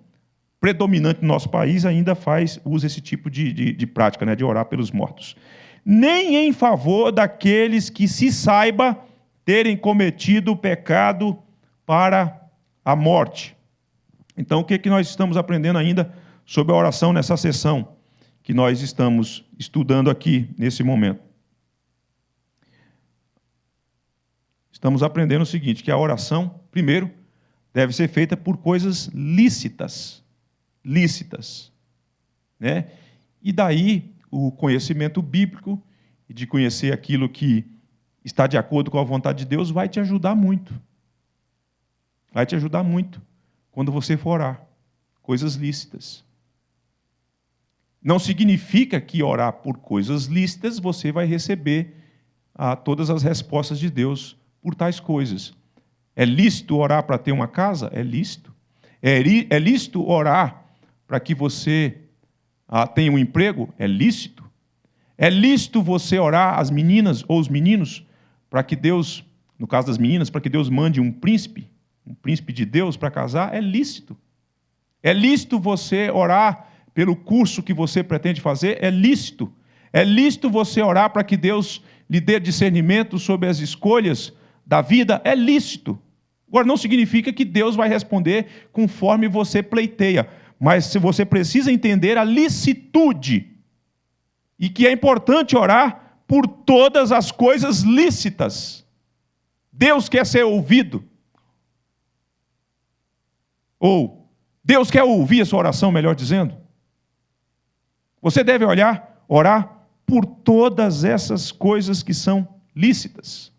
predominante no nosso país ainda usa esse tipo de prática, né, de orar pelos mortos. Nem em favor daqueles que se saiba terem cometido o pecado para a morte. Então, o que nós estamos aprendendo ainda sobre a oração nessa sessão que nós estamos estudando aqui nesse momento? Estamos aprendendo o seguinte, que a oração, primeiro, deve ser feita por coisas lícitas, né? E daí o conhecimento bíblico, e de conhecer aquilo que está de acordo com a vontade de Deus, vai te ajudar muito. Vai te ajudar muito quando você for orar. Coisas lícitas. Não significa que orar por coisas lícitas você vai receber todas as respostas de Deus por tais coisas. É lícito orar para ter uma casa? É lícito. É lícito orar para que você tenha um emprego? É lícito. É lícito você orar, as meninas ou os meninos, para que Deus, no caso das meninas, para que Deus mande um príncipe de Deus para casar? É lícito. É lícito você orar pelo curso que você pretende fazer? É lícito. É lícito você orar para que Deus lhe dê discernimento sobre as escolhas da vida? É lícito. Agora, não significa que Deus vai responder conforme você pleiteia, mas se você precisa entender a licitude e que é importante orar por todas as coisas lícitas. Deus quer ser ouvido. Ou Deus quer ouvir a sua oração, melhor dizendo. Você deve orar por todas essas coisas que são lícitas,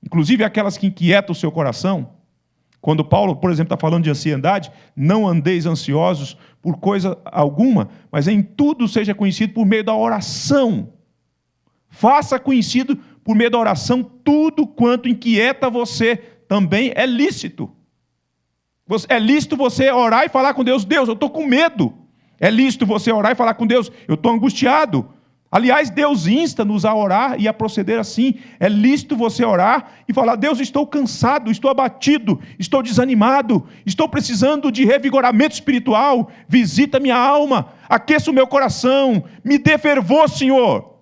inclusive aquelas que inquietam o seu coração. Quando Paulo, por exemplo, está falando de ansiedade, não andeis ansiosos por coisa alguma, mas em tudo seja conhecido por meio da oração. Faça conhecido por meio da oração tudo quanto inquieta você, também é lícito. É lícito você orar e falar com Deus: Deus, eu estou com medo. É lícito você orar e falar com Deus: eu estou angustiado. Aliás, Deus insta-nos a orar e a proceder assim. É lícito você orar e falar: Deus, estou cansado, estou abatido, estou desanimado, estou precisando de revigoramento espiritual. Visita minha alma, aqueça o meu coração, me dê fervor, Senhor.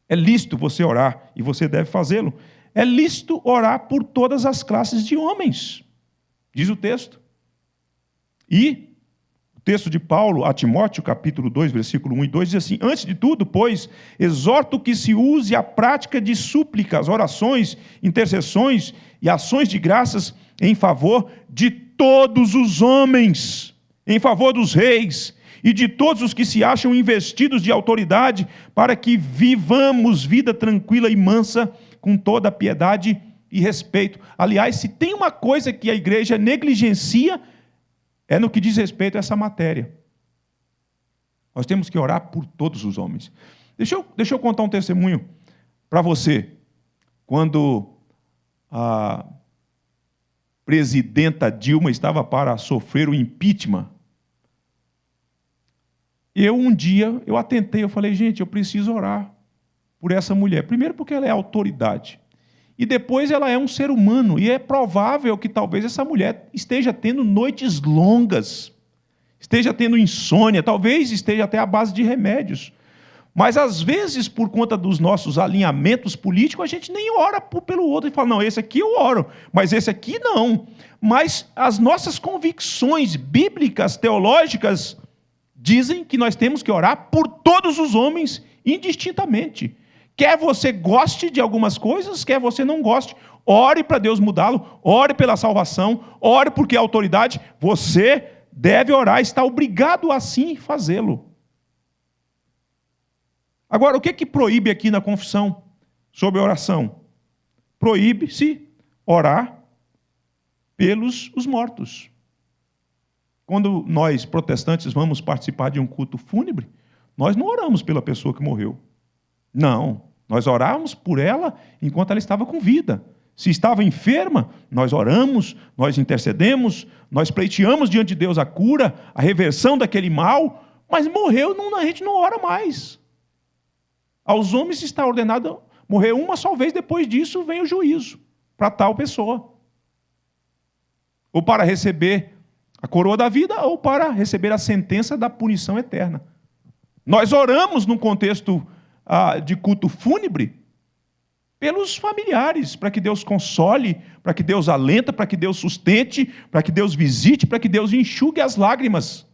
É lícito você orar e você deve fazê-lo. É lícito orar por todas as classes de homens, diz o texto. E o texto de Paulo a Timóteo, capítulo 2, versículo 1 e 2, diz assim: antes de tudo, pois, exorto que se use a prática de súplicas, orações, intercessões e ações de graças em favor de todos os homens, em favor dos reis e de todos os que se acham investidos de autoridade, para que vivamos vida tranquila e mansa, com toda a piedade e respeito. Aliás, se tem uma coisa que a igreja negligencia, é no que diz respeito a essa matéria. Nós temos que orar por todos os homens. Deixa eu contar um testemunho para você. Quando a presidenta Dilma estava para sofrer o impeachment, um dia eu atentei, eu falei: gente, eu preciso orar por essa mulher. Primeiro porque ela é autoridade. E depois ela é um ser humano, e é provável que talvez essa mulher esteja tendo noites longas, esteja tendo insônia, talvez esteja até à base de remédios. Mas às vezes, por conta dos nossos alinhamentos políticos, a gente nem ora pelo outro e fala: não, esse aqui eu oro, mas esse aqui não. Mas as nossas convicções bíblicas, teológicas, dizem que nós temos que orar por todos os homens, indistintamente. Quer você goste de algumas coisas, quer você não goste. Ore para Deus mudá-lo, ore pela salvação, ore porque a autoridade, você deve orar, está obrigado assim fazê-lo. Agora, o que proíbe aqui na confissão sobre oração? Proíbe-se orar pelos os mortos. Quando nós, protestantes, vamos participar de um culto fúnebre, nós não oramos pela pessoa que morreu. Não, nós orávamos por ela enquanto ela estava com vida. Se estava enferma, nós oramos, nós intercedemos, nós pleiteamos diante de Deus a cura, a reversão daquele mal, mas morreu, a gente não ora mais. Aos homens está ordenado morrer uma só vez, depois disso vem o juízo para tal pessoa. Ou para receber a coroa da vida, ou para receber a sentença da punição eterna. Nós oramos num contexto de culto fúnebre pelos familiares, para que Deus console, para que Deus alenta, para que Deus sustente, para que Deus visite, para que Deus enxugue as lágrimas,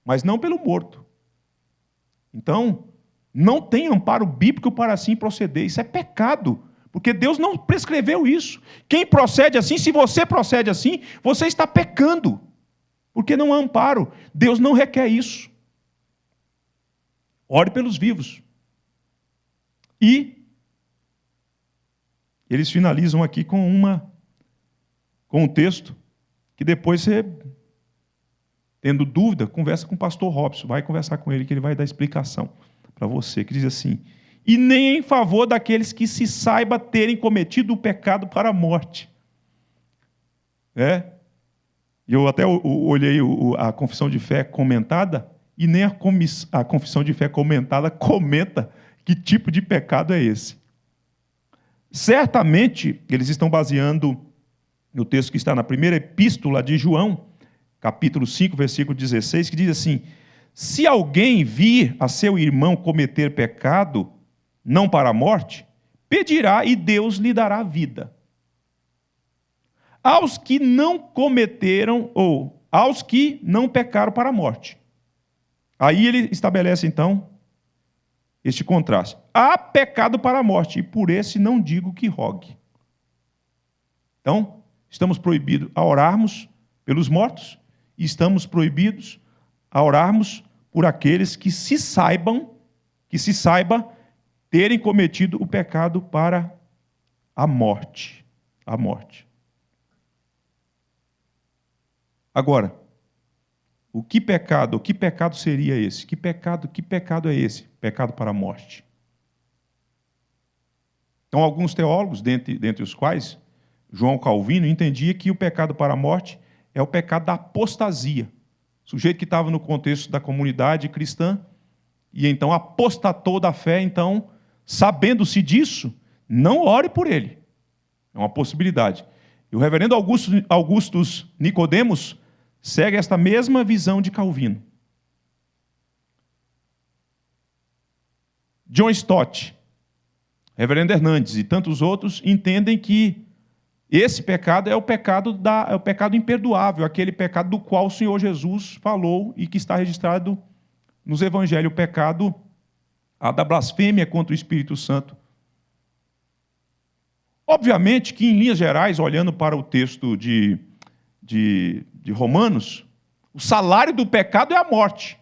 mas não pelo morto. Então, não tem amparo bíblico para assim proceder. Isso é pecado, porque Deus não prescreveu isso. Quem procede assim, se você procede assim, você está pecando, porque não há amparo. Deus não requer isso. Ore pelos vivos. E eles finalizam aqui com um texto que depois você, tendo dúvida, conversa com o pastor Robson, vai conversar com ele que ele vai dar explicação para você, que diz assim: e nem em favor daqueles que se saiba terem cometido o pecado para a morte. Eu até olhei a confissão de fé comentada, e nem a confissão de fé comentada comenta que tipo de pecado é esse. Certamente, eles estão baseando no texto que está na primeira epístola de João, capítulo 5, versículo 16, que diz assim: se alguém vir a seu irmão cometer pecado, não para a morte, pedirá e Deus lhe dará vida. Aos que não cometeram, ou aos que não pecaram para a morte. Aí ele estabelece, então, este contraste. Há pecado para a morte, e por esse não digo que rogue. Então, estamos proibidos a orarmos pelos mortos, e estamos proibidos a orarmos por aqueles que se saiba terem cometido o pecado para a morte. A morte. Agora, que pecado seria esse? Que pecado é esse? Pecado para a morte. Então, alguns teólogos, dentre os quais João Calvino, entendia que o pecado para a morte é o pecado da apostasia. O sujeito que estava no contexto da comunidade cristã e então apostatou da fé, então, sabendo-se disso, não ore por ele. É uma possibilidade. E o reverendo Augustus Nicodemos segue esta mesma visão de Calvino. John Stott, reverendo Hernandes e tantos outros entendem que esse pecado é o pecado imperdoável, aquele pecado do qual o Senhor Jesus falou e que está registrado nos evangelhos, o pecado da blasfêmia contra o Espírito Santo. Obviamente que, em linhas gerais, olhando para o texto de Romanos, o salário do pecado é a morte.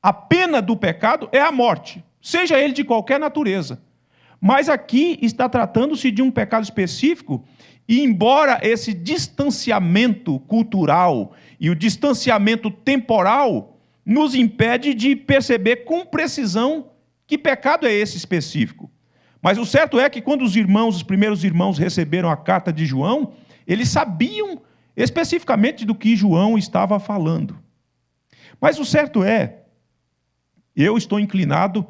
A pena do pecado é a morte, seja ele de qualquer natureza. Mas aqui está tratando-se de um pecado específico, e embora esse distanciamento cultural e o distanciamento temporal nos impede de perceber com precisão que pecado é esse específico. Mas o certo é que quando os primeiros irmãos receberam a carta de João, eles sabiam especificamente do que João estava falando. Mas o certo é, eu estou inclinado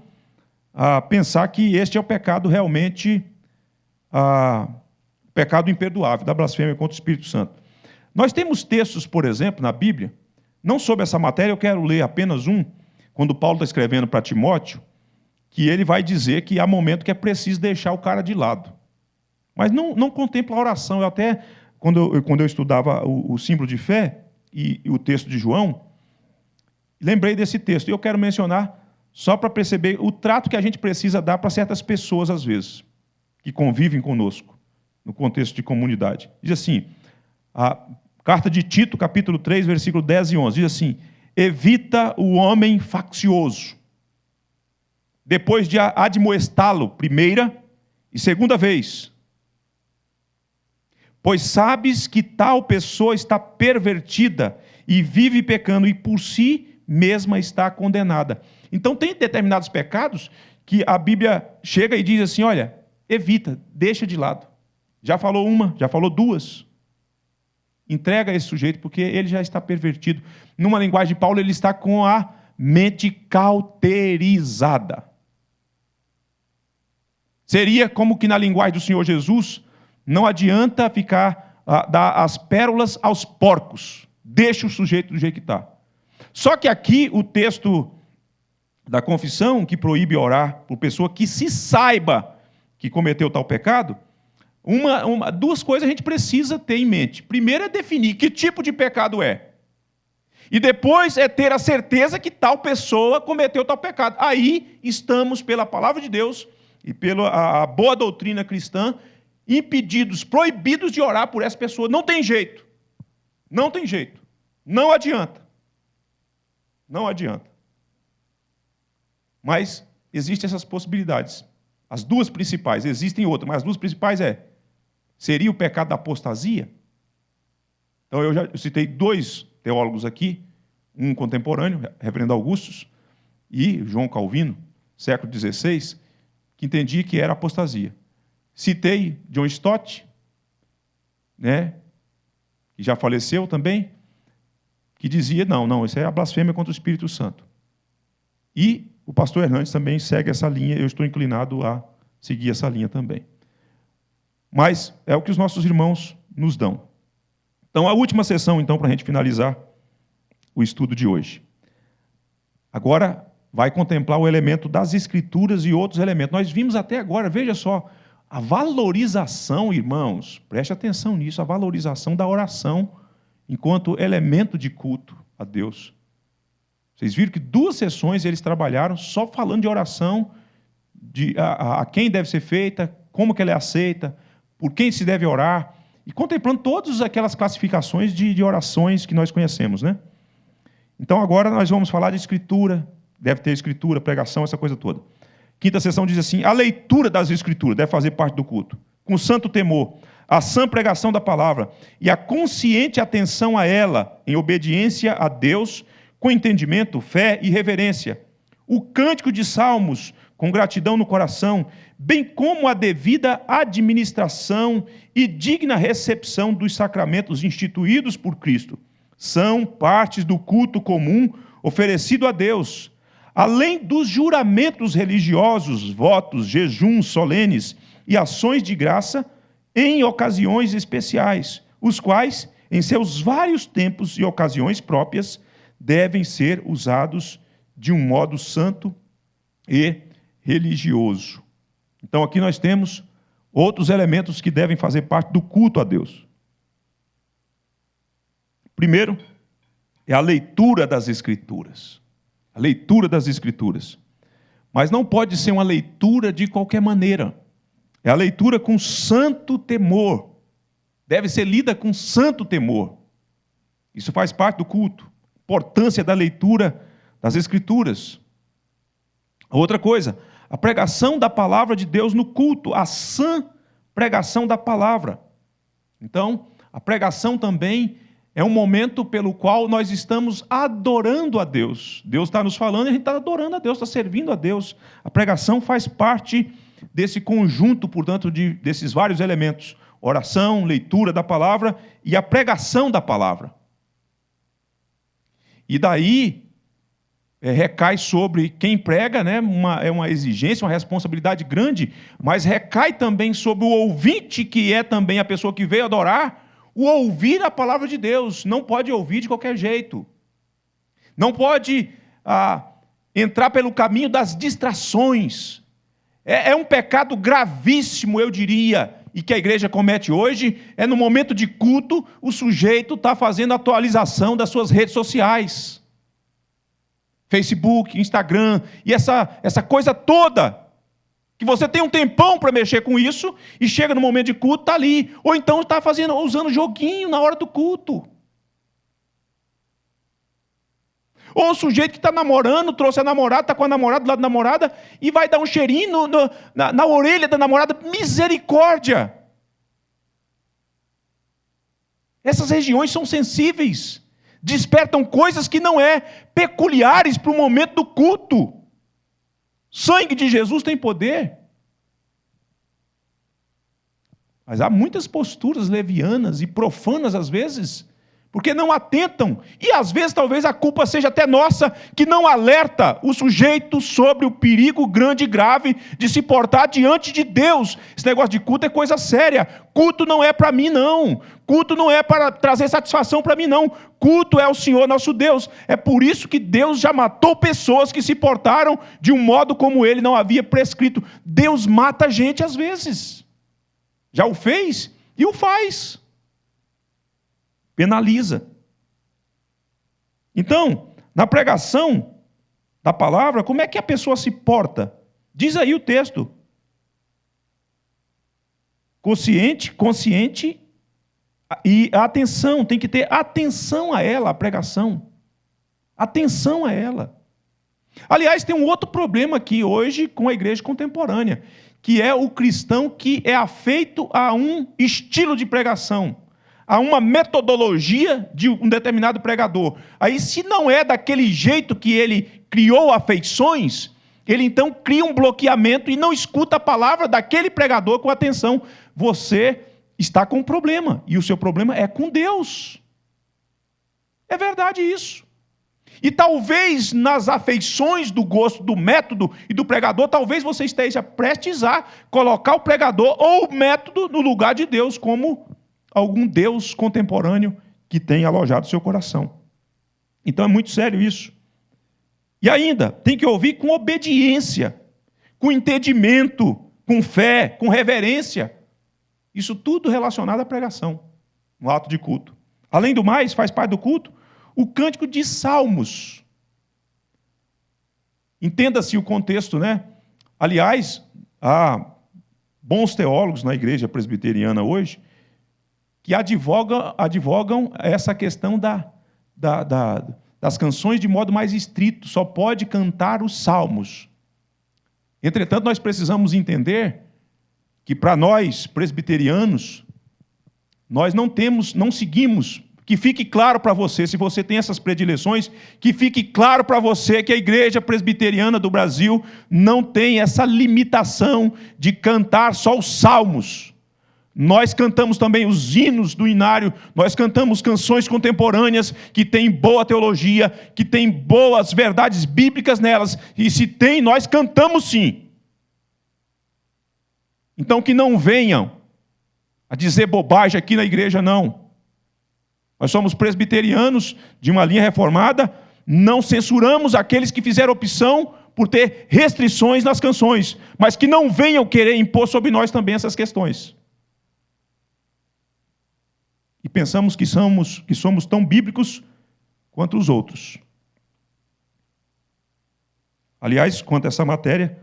a pensar que este é o pecado realmente, o pecado imperdoável, da blasfêmia contra o Espírito Santo. Nós temos textos, por exemplo, na Bíblia, não sobre essa matéria, eu quero ler apenas um, quando Paulo está escrevendo para Timóteo, que ele vai dizer que há momento que é preciso deixar o cara de lado. Mas não contempla a oração. Eu até, quando eu estudava o símbolo de fé e o texto de João, lembrei desse texto. E eu quero mencionar só para perceber o trato que a gente precisa dar para certas pessoas, às vezes, que convivem conosco, no contexto de comunidade. Diz assim, a carta de Tito, capítulo 3, versículo 10 e 11, diz assim: evita o homem faccioso, depois de admoestá-lo primeira e segunda vez, pois sabes que tal pessoa está pervertida e vive pecando, e por si mesma está condenada. Então tem determinados pecados que a Bíblia chega e diz assim, olha, evita, deixa de lado. Já falou uma, já falou duas. Entrega esse sujeito porque ele já está pervertido. Numa linguagem de Paulo, ele está com a mente cauterizada. Seria como que na linguagem do Senhor Jesus, não adianta dar as pérolas aos porcos. Deixa o sujeito do jeito que está. Só que aqui o texto da confissão, que proíbe orar por pessoa que se saiba que cometeu tal pecado, duas coisas a gente precisa ter em mente. Primeiro é definir que tipo de pecado é. E depois é ter a certeza que tal pessoa cometeu tal pecado. Aí estamos, pela palavra de Deus e pela boa doutrina cristã, impedidos, proibidos de orar por essa pessoa. Não tem jeito. Não tem jeito. Não adianta. Não adianta. Mas existem essas possibilidades. As duas principais, existem outras, mas as duas principais seria o pecado da apostasia? Então eu citei dois teólogos aqui, um contemporâneo, reverendo Augustus, e João Calvino. século XVI, que entendia que era apostasia. Citei John Stott, né, que já faleceu também, que dizia, não, isso é a blasfêmia contra o Espírito Santo. E o pastor Hernandes também segue essa linha, eu estou inclinado a seguir essa linha também. Mas é o que os nossos irmãos nos dão. Então, a última sessão, então, para a gente finalizar o estudo de hoje. Agora, vai contemplar o elemento das Escrituras e outros elementos. Nós vimos até agora, veja só, a valorização, irmãos, preste atenção nisso, a valorização da oração enquanto elemento de culto a Deus. Vocês viram que 2 sessões eles trabalharam só falando de oração, a quem deve ser feita, como que ela é aceita, por quem se deve orar, e contemplando todas aquelas classificações de orações que nós conhecemos, né? Então agora nós vamos falar de escritura, deve ter escritura, pregação, essa coisa toda. 5ª sessão diz assim, a leitura das escrituras deve fazer parte do culto, com santo temor, a sã pregação da palavra e a consciente atenção a ela, em obediência a Deus, com entendimento, fé e reverência. O cântico de salmos, com gratidão no coração, bem como a devida administração e digna recepção dos sacramentos instituídos por Cristo, são partes do culto comum oferecido a Deus, além dos juramentos religiosos, votos, jejuns solenes e ações de graça em ocasiões especiais, os quais, em seus vários tempos e ocasiões próprias, devem ser usados de um modo santo e religioso. Então, aqui nós temos outros elementos que devem fazer parte do culto a Deus. Primeiro, é a leitura das Escrituras. A leitura das Escrituras. Mas não pode ser uma leitura de qualquer maneira. É a leitura com santo temor. Deve ser lida com santo temor. Isso faz parte do culto. Importância da leitura das Escrituras. Outra coisa, a pregação da palavra de Deus no culto, a sã pregação da palavra. Então, a pregação também é um momento pelo qual nós estamos adorando a Deus. Deus está nos falando e a gente está adorando a Deus, está servindo a Deus. A pregação faz parte desse conjunto, portanto, desses vários elementos. Oração, leitura da palavra e a pregação da palavra. E daí recai sobre quem prega, né? É uma exigência, uma responsabilidade grande, mas recai também sobre o ouvinte, que é também a pessoa que veio adorar, o ouvir a palavra de Deus. Não pode ouvir de qualquer jeito. Não pode entrar pelo caminho das distrações. É um pecado gravíssimo, eu diria, e que a igreja comete hoje, é no momento de culto, o sujeito está fazendo atualização das suas redes sociais. Facebook, Instagram, e essa coisa toda, que você tem um tempão para mexer com isso, e chega no momento de culto, está ali. Ou então está usando joguinho na hora do culto. Ou o sujeito que está namorando, trouxe a namorada, está com a namorada do lado da namorada, e vai dar um cheirinho na orelha da namorada. Misericórdia! Essas regiões são sensíveis. Despertam coisas que não é peculiares para o momento do culto. Sangue de Jesus tem poder. Mas há muitas posturas levianas e profanas às vezes, porque não atentam, e às vezes talvez a culpa seja até nossa, que não alerta o sujeito sobre o perigo grande e grave de se portar diante de Deus. Esse negócio de culto é coisa séria. Culto não é para mim, não. Culto não é para trazer satisfação para mim, não. Culto é o Senhor nosso Deus. É por isso que Deus já matou pessoas que se portaram de um modo como Ele não havia prescrito. Deus mata a gente às vezes. Já o fez e o faz. Penaliza. Então, na pregação da palavra, como é que a pessoa se porta? Diz aí o texto. Consciente e atenção, tem que ter atenção a ela, a pregação. Atenção a ela. Aliás, tem um outro problema aqui hoje com a igreja contemporânea, que é o cristão que é afeito a um estilo de pregação, a uma metodologia de um determinado pregador. Aí, se não é daquele jeito que ele criou afeições, ele então cria um bloqueamento e não escuta a palavra daquele pregador com atenção. Você está com um problema, e o seu problema é com Deus. É verdade isso. E talvez nas afeições do gosto, do método e do pregador, talvez você esteja prestes a colocar o pregador ou o método no lugar de Deus, como algum Deus contemporâneo que tem alojado seu coração. Então é muito sério isso. E ainda, tem que ouvir com obediência, com entendimento, com fé, com reverência. Isso tudo relacionado à pregação, no ato de culto. Além do mais, faz parte do culto, o cântico de salmos. Entenda-se o contexto, né? Aliás, há bons teólogos na igreja presbiteriana hoje que advogam essa questão das canções de modo mais estrito. Só pode cantar os salmos. Entretanto, nós precisamos entender que para nós, presbiterianos, nós não seguimos. Que fique claro para você, se você tem essas predileções, que fique claro para você que a Igreja Presbiteriana do Brasil não tem essa limitação de cantar só os salmos. Nós cantamos também os hinos do inário, nós cantamos canções contemporâneas que têm boa teologia, que têm boas verdades bíblicas nelas, e se tem, nós cantamos sim. Então que não venham a dizer bobagem aqui na igreja, não. Nós somos presbiterianos de uma linha reformada, não censuramos aqueles que fizeram opção por ter restrições nas canções, mas que não venham querer impor sobre nós também essas questões. E pensamos que somos tão bíblicos quanto os outros. Aliás, quanto a essa matéria,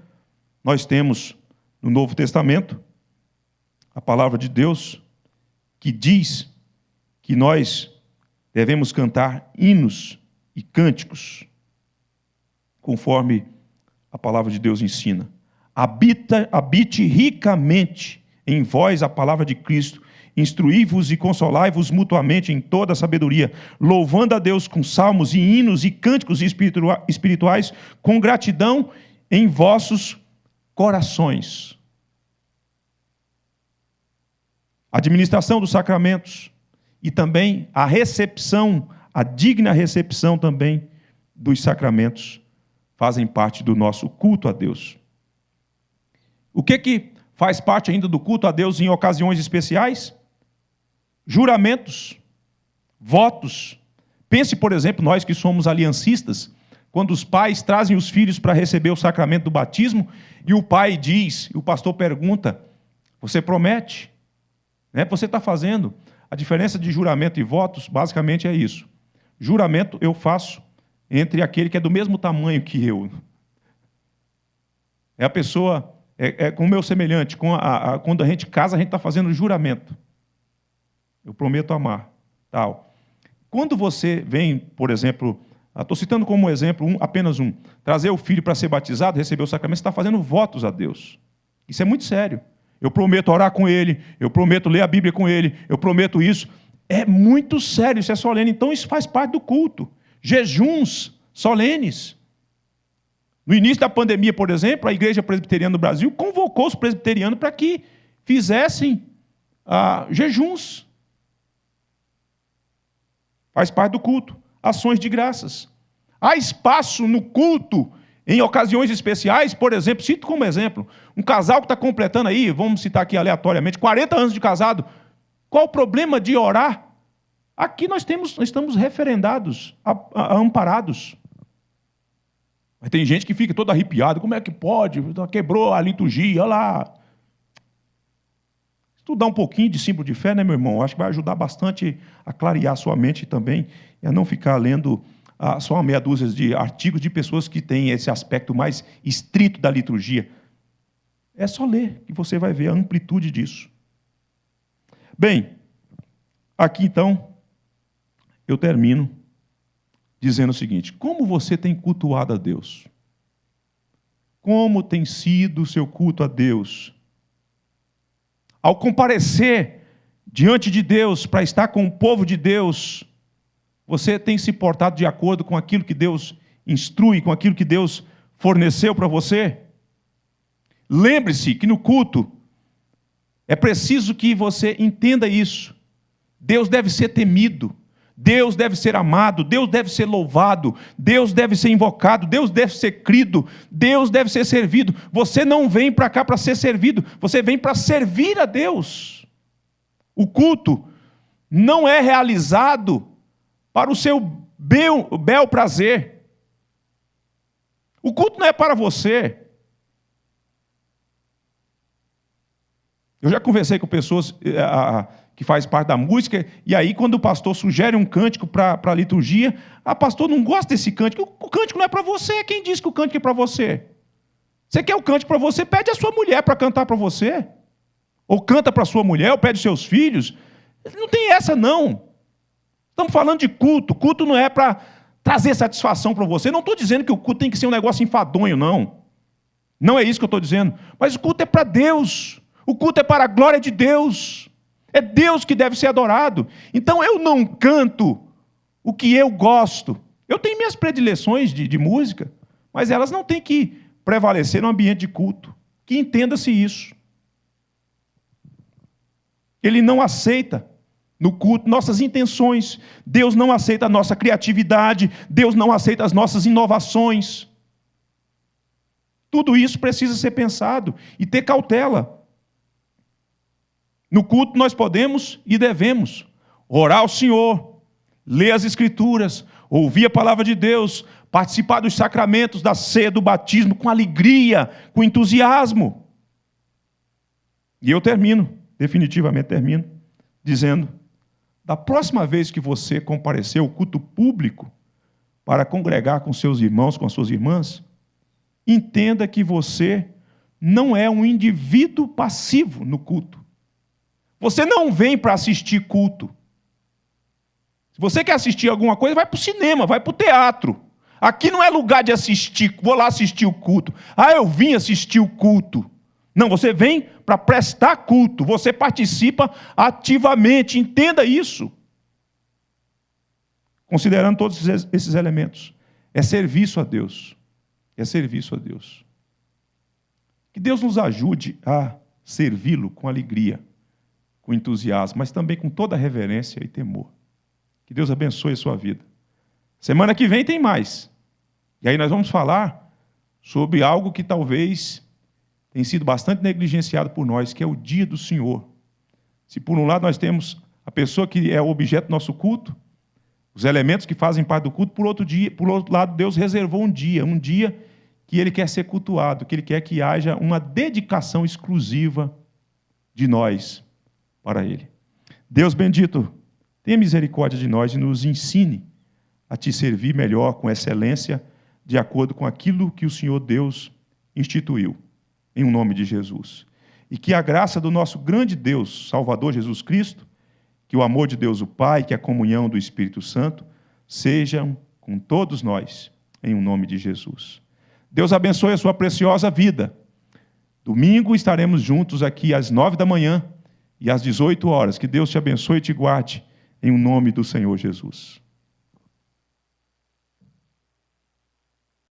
nós temos no Novo Testamento a palavra de Deus que diz que nós devemos cantar hinos e cânticos, conforme a palavra de Deus ensina. Habite ricamente em vós a palavra de Cristo, instruí-vos e consolai-vos mutuamente em toda a sabedoria, louvando a Deus com salmos e hinos e cânticos espirituais, com gratidão em vossos corações. Administração dos sacramentos e também a recepção, a digna recepção também dos sacramentos fazem parte do nosso culto a Deus. O que faz parte ainda do culto a Deus em ocasiões especiais? Juramentos, votos. Pense, por exemplo, nós que somos aliancistas, quando os pais trazem os filhos para receber o sacramento do batismo, e o pai diz, e o pastor pergunta, você promete? Você está fazendo? A diferença de juramento e votos, basicamente, é isso. Juramento eu faço entre aquele que é do mesmo tamanho que eu. É a pessoa, com o meu semelhante. Quando a gente casa, a gente está fazendo juramento. Eu prometo amar. Tal. Quando você vem, por exemplo, estou citando como exemplo apenas um, trazer o filho para ser batizado, receber o sacramento, você está fazendo votos a Deus. Isso é muito sério. Eu prometo orar com ele, eu prometo ler a Bíblia com ele, eu prometo isso. É muito sério, isso é solene. Então isso faz parte do culto. Jejuns solenes. No início da pandemia, por exemplo, a Igreja Presbiteriana do Brasil convocou os presbiterianos para que fizessem jejuns. Faz parte do culto. Ações de graças. Há espaço no culto em ocasiões especiais, por exemplo, cito como exemplo, um casal que está completando aí, vamos citar aqui aleatoriamente, 40 anos de casado. Qual o problema de orar? Aqui nós estamos referendados, amparados. Mas tem gente que fica todo arrepiado, como é que pode? Quebrou a liturgia, olha lá. Estudar um pouquinho de símbolo de fé, né, meu irmão? Acho que vai ajudar bastante a clarear a sua mente também, e a não ficar lendo só uma meia dúzia de artigos de pessoas que têm esse aspecto mais estrito da liturgia. É só ler que você vai ver a amplitude disso. Bem, aqui então, eu termino dizendo o seguinte: como você tem cultuado a Deus? Como tem sido o seu culto a Deus? Ao comparecer diante de Deus para estar com o povo de Deus, você tem se portado de acordo com aquilo que Deus instrui, com aquilo que Deus forneceu para você? Lembre-se que no culto é preciso que você entenda isso. Deus deve ser temido, Deus deve ser amado, Deus deve ser louvado, Deus deve ser invocado, Deus deve ser crido, Deus deve ser servido. Você não vem para cá para ser servido, você vem para servir a Deus. O culto não é realizado para o seu bel prazer. O culto não é para você. Eu já conversei com pessoas que fazem parte da música, e aí quando o pastor sugere um cântico para a liturgia, pastor, não gosta desse cântico. O cântico não é para você. Quem disse que o cântico é para você? Você quer o cântico para você? Pede a sua mulher para cantar para você. Ou canta para a sua mulher, ou pede seus filhos. Não tem essa, não. Estamos falando de culto. Culto não é para trazer satisfação para você. Não estou dizendo que o culto tem que ser um negócio enfadonho, não. Não é isso que eu estou dizendo. Mas o culto é para Deus. O culto é para a glória de Deus. É Deus que deve ser adorado. Então eu não canto o que eu gosto. Eu tenho minhas predileções de música, mas elas não têm que prevalecer no ambiente de culto. Que entenda-se isso. Ele não aceita no culto nossas intenções. Deus não aceita a nossa criatividade. Deus não aceita as nossas inovações. Tudo isso precisa ser pensado e ter cautela. No culto nós podemos e devemos orar ao Senhor, ler as Escrituras, ouvir a palavra de Deus, participar dos sacramentos, da ceia, do batismo, com alegria, com entusiasmo. E eu definitivamente termino, dizendo, da próxima vez que você comparecer ao culto público para congregar com seus irmãos, com as suas irmãs, entenda que você não é um indivíduo passivo no culto. Você não vem para assistir culto. Se você quer assistir alguma coisa, vai para o cinema, vai para o teatro. Aqui não é lugar de assistir, vou lá assistir o culto. Eu vim assistir o culto. Não, você vem para prestar culto. Você participa ativamente, entenda isso. Considerando todos esses elementos. É serviço a Deus. É serviço a Deus. Que Deus nos ajude a servi-lo com alegria, com entusiasmo, mas também com toda reverência e temor. Que Deus abençoe a sua vida. Semana que vem tem mais. E aí nós vamos falar sobre algo que talvez tem sido bastante negligenciado por nós, que é o dia do Senhor. Se por um lado nós temos a pessoa que é o objeto do nosso culto, os elementos que fazem parte do culto, por outro lado, Deus reservou um dia que Ele quer ser cultuado, que Ele quer que haja uma dedicação exclusiva de nós para Ele. Deus bendito, tenha misericórdia de nós e nos ensine a Te servir melhor, com excelência, de acordo com aquilo que o Senhor Deus instituiu, em o nome de Jesus. E que a graça do nosso grande Deus, Salvador Jesus Cristo, que o amor de Deus o Pai, que a comunhão do Espírito Santo, sejam com todos nós, em o nome de Jesus. Deus abençoe a sua preciosa vida. Domingo estaremos juntos aqui às 9 da manhã, e às 18 horas. Que Deus te abençoe e te guarde, em nome do Senhor Jesus.